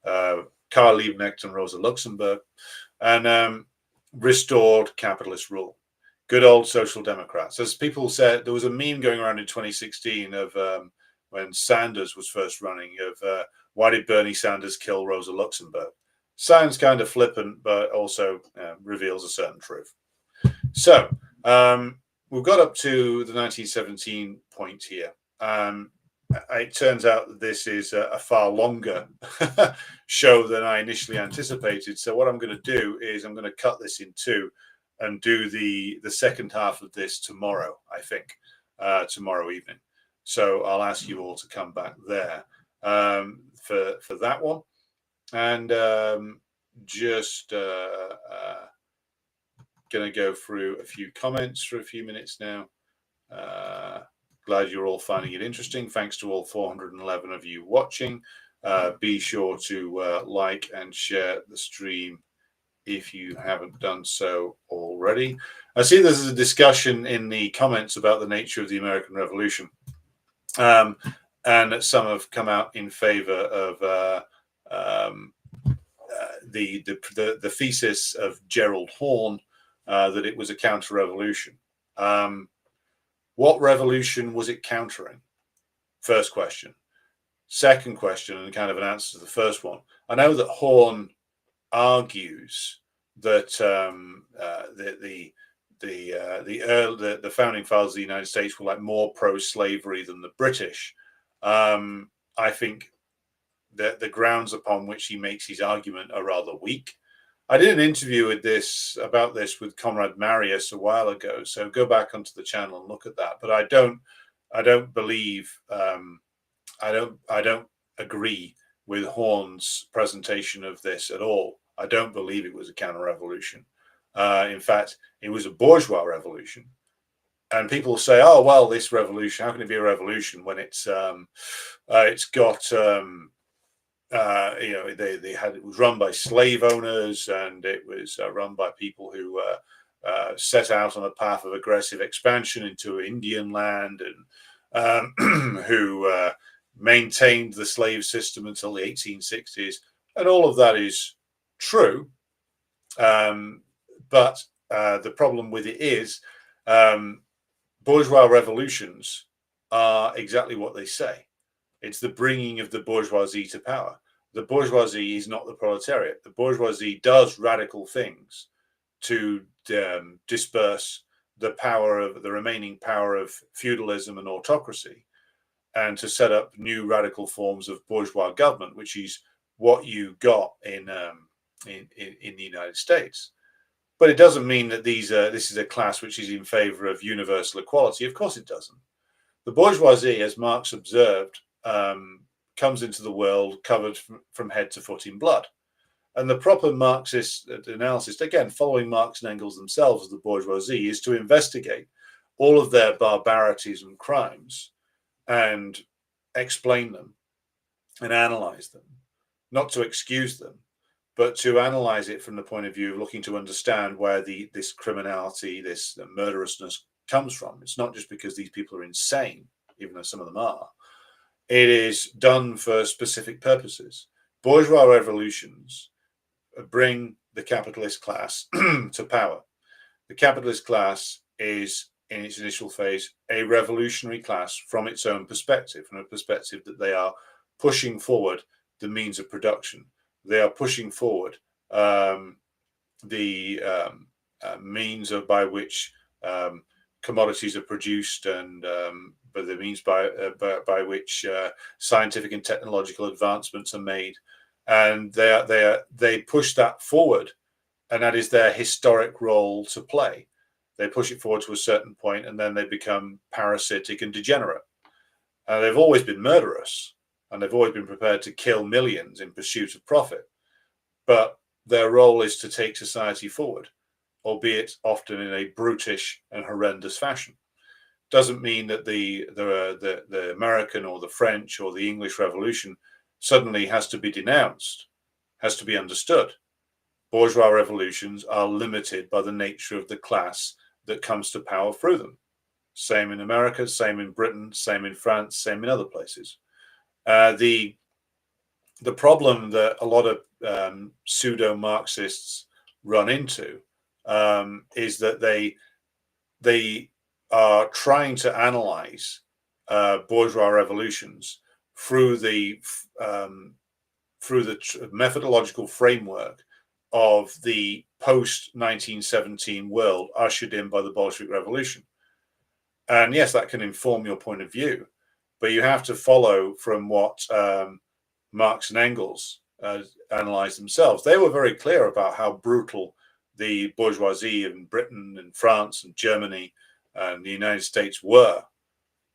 Speaker 3: Karl Liebknecht and Rosa Luxemburg, and restored capitalist rule. Good old social democrats. As people said, there was a meme going around in 2016 of when Sanders was first running, of why did Bernie Sanders kill Rosa Luxemburg? Sounds kind of flippant, but also reveals a certain truth. So we've got up to the 1917 point here. It turns out that this is a far longer show than I initially anticipated. So what I'm going to do is I'm going to cut this in two and do the second half of this tomorrow, I think, tomorrow evening. So I'll ask you all to come back there for that one. And just going to go through a few comments for a few minutes now. Glad you're all finding it interesting. Thanks to all 411 of you watching. Be sure to like and share the stream if you haven't done so already. I see there's a discussion in the comments about the nature of the American Revolution. And some have come out in favor of the thesis of Gerald Horne that it was a counter-revolution. What revolution was it countering? First question. Second question, and kind of an answer to the first one. I know that Horne argues that the founding fathers of the United States were like more pro-slavery than the British. I think that the grounds upon which he makes his argument are rather weak. I did an interview about this with Comrade Marius a while ago, so go back onto the channel and look at that. But I don't believe, I don't agree with Horne's presentation of this at all. I don't believe it was a counter-revolution. In fact, it was a bourgeois revolution. And people say, "Oh well, this revolution. How can it be a revolution when it's got it was run by slave owners, and it was run by people who set out on a path of aggressive expansion into Indian land, and who maintained the slave system until the 1860s." And all of that is true. But the problem with it is bourgeois revolutions are exactly what they say. It's the bringing of the bourgeoisie to power. The bourgeoisie is not the proletariat. The bourgeoisie does radical things to disperse the remaining power of feudalism and autocracy, and to set up new radical forms of bourgeois government, which is what you got in the United States. But it doesn't mean that this is a class which is in favor of universal equality. Of course it doesn't. The bourgeoisie, as Marx observed, comes into the world covered from head to foot in blood. And the proper Marxist analysis, again, following Marx and Engels themselves as the bourgeoisie, is to investigate all of their barbarities and crimes and explain them and analyze them, not to excuse them, but to analyze it from the point of view of looking to understand where this criminality, this murderousness comes from. It's not just because these people are insane, even though some of them are. It is done for specific purposes. Bourgeois revolutions bring the capitalist class to power. The capitalist class is, in its initial phase, a revolutionary class from its own perspective, from a perspective that they are pushing forward the means of production. They are pushing forward the means by which commodities are produced, and but the means by which scientific and technological advancements are made, and they push that forward, and that is their historic role to play. They push it forward to a certain point, and then they become parasitic and degenerate. They've always been murderous, and they've always been prepared to kill millions in pursuit of profit. But their role is to take society forward, albeit often in a brutish and horrendous fashion. Doesn't mean that the American or the French or the English Revolution suddenly has to be denounced, has to be understood. Bourgeois revolutions are limited by the nature of the class that comes to power through them. Same in America, same in Britain, same in France, same in other places. The problem that a lot of pseudo-Marxists run into is that they are trying to analyze bourgeois revolutions through the methodological framework of the post-1917 world ushered in by the Bolshevik Revolution. And yes, that can inform your point of view, but you have to follow from what Marx and Engels analyzed themselves. They were very clear about how brutal the bourgeoisie in Britain and France and Germany and the United States were.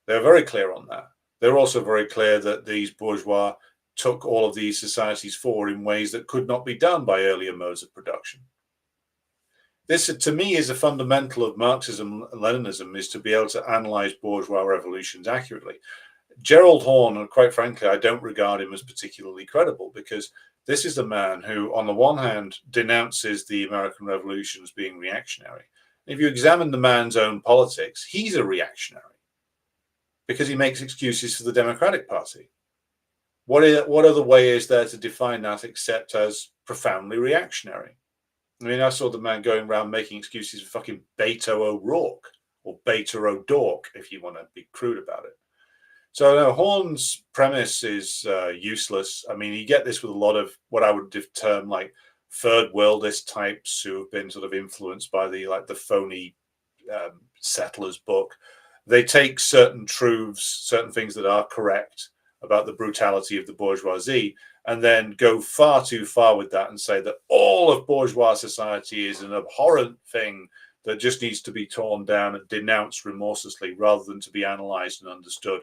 Speaker 3: They were very clear on that. They were also very clear that these bourgeois took all of these societies forward in ways that could not be done by earlier modes of production. This, to me, is a fundamental of Marxism and Leninism, is to be able to analyze bourgeois revolutions accurately. Gerald Horne, quite frankly, I don't regard him as particularly credible, because this is a man who, on the one hand, denounces the American Revolution as being reactionary. If you examine the man's own politics, he's a reactionary because he makes excuses for the Democratic Party. What other way is there to define that except as profoundly reactionary? I mean, I saw the man going around making excuses for fucking Beto O'Rourke, or Beto O'Dork, if you want to be crude about it. So no, Horne's premise is useless. I mean, you get this with a lot of what I would term like third worldist types who have been sort of influenced by the phony Settlers book. They take certain truths, certain things that are correct about the brutality of the bourgeoisie, and then go far too far with that and say that all of bourgeois society is an abhorrent thing that just needs to be torn down and denounced remorselessly, rather than to be analyzed and understood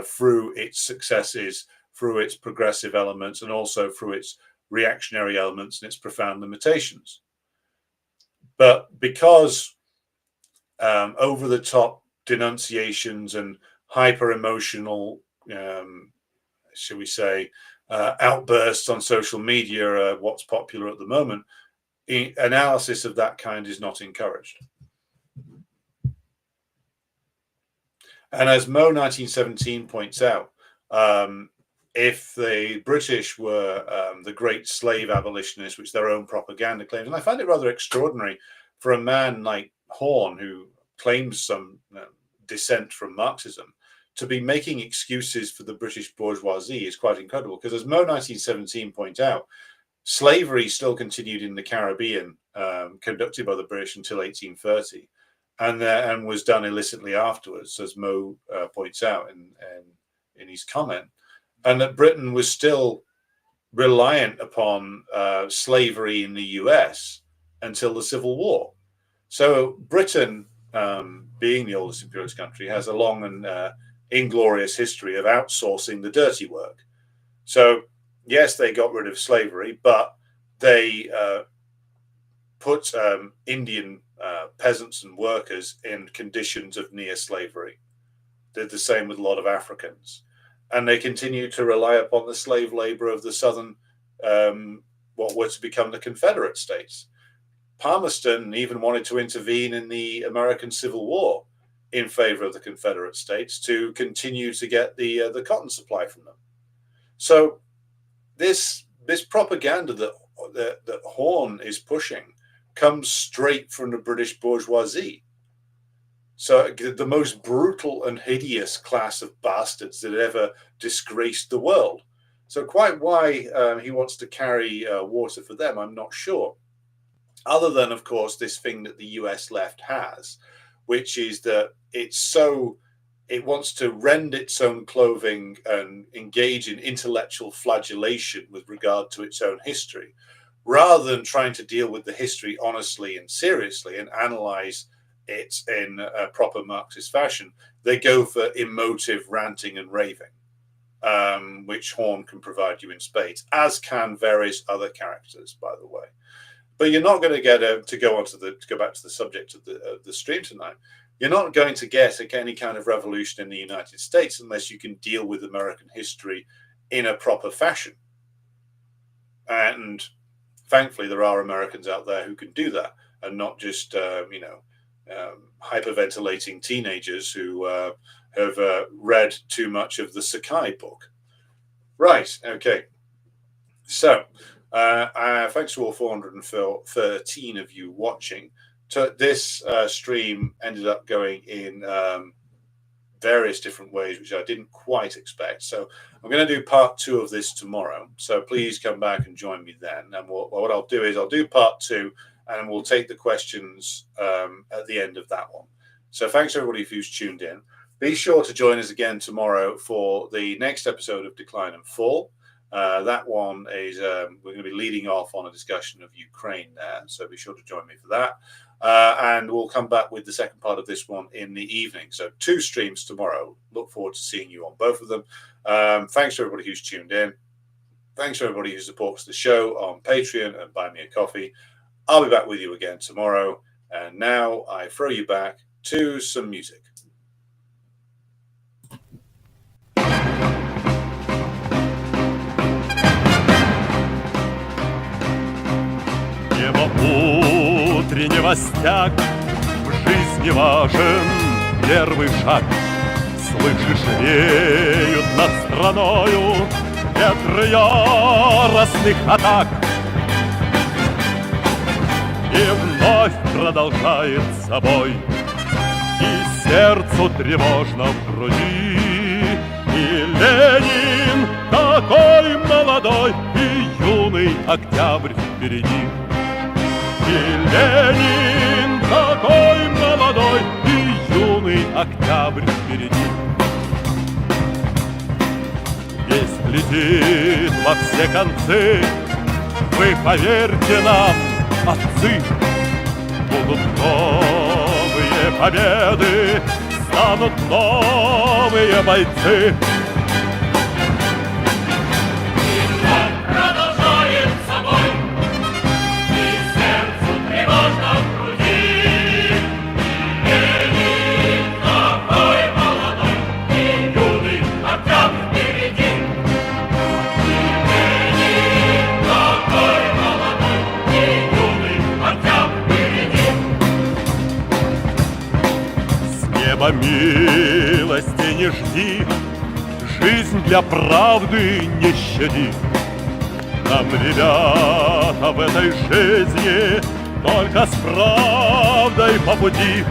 Speaker 3: through its successes, through its progressive elements, and also through its reactionary elements and its profound limitations. But because over-the-top denunciations and hyper-emotional, shall we say, outbursts on social media are what's popular at the moment, analysis of that kind is not encouraged. And as Mo 1917 points out, if the British were the great slave abolitionists, which their own propaganda claims, and I find it rather extraordinary for a man like Horne, who claims some dissent from Marxism, to be making excuses for the British bourgeoisie is quite incredible. Because as Mo 1917 points out, slavery still continued in the Caribbean, conducted by the British until 1830. And was done illicitly afterwards, as Mo points out in his comment, and that Britain was still reliant upon slavery in the US until the Civil War. So Britain, being the oldest imperialist country, has a long and inglorious history of outsourcing the dirty work. So yes, they got rid of slavery, but they put Indian peasants and workers in conditions of near slavery. Did the same with a lot of Africans. And they continued to rely upon the slave labor of the southern, what were to become the Confederate States. Palmerston even wanted to intervene in the American Civil War in favor of the Confederate States to continue to get the cotton supply from them. So this propaganda that Horne is pushing comes straight from the British bourgeoisie. So the most brutal and hideous class of bastards that ever disgraced the world. So quite why he wants to carry water for them, I'm not sure. Other than, of course, this thing that the US left has, which is that it wants to rend its own clothing and engage in intellectual flagellation with regard to its own history, rather than trying to deal with the history honestly and seriously and analyze it in a proper Marxist fashion. They go for emotive ranting and raving, which Horne can provide you in spades, as can various other characters, by the way. But you're not going to get to go back to the subject of the stream tonight. You're not going to get any kind of revolution in the United States unless you can deal with American history in a proper fashion. And thankfully, there are Americans out there who can do that, and not just hyperventilating teenagers who have read too much of the Sakai book. Right. Okay. So. Thanks to all 413 of you watching. This stream ended up going in various different ways, which I didn't quite expect. So I'm going to do part 2 of this tomorrow. So please come back and join me then. And what I'll do is I'll do part 2, and we'll take the questions at the end of that one. So thanks everybody who's tuned in. Be sure to join us again tomorrow for the next episode of Decline and Fall. That one is we're going to be leading off on a discussion of Ukraine there, so be sure to join me for that. And we'll come back with the second part of this one in the evening. So 2 streams tomorrow. Look forward to seeing you on both of them. Thanks to everybody who's tuned in. Thanks to everybody who supports the show on Patreon and Buy Me a Coffee. I'll be back with you again tomorrow. And now I throw you back to some music.
Speaker 1: Утреннего стяг в жизни важен первый шаг. Слышишь, реют над страною ветры яростных атак. И вновь продолжает собой, и сердцу тревожно в груди. И Ленин такой молодой, и юный октябрь впереди. И Ленин такой молодой, и юный октябрь впереди. Весть летит во все концы, вы поверьте нам, отцы. Будут новые победы, станут новые бойцы. Милости не жди, жизнь для правды не щади. Нам, ребята, в этой жизни только с правдой по пути.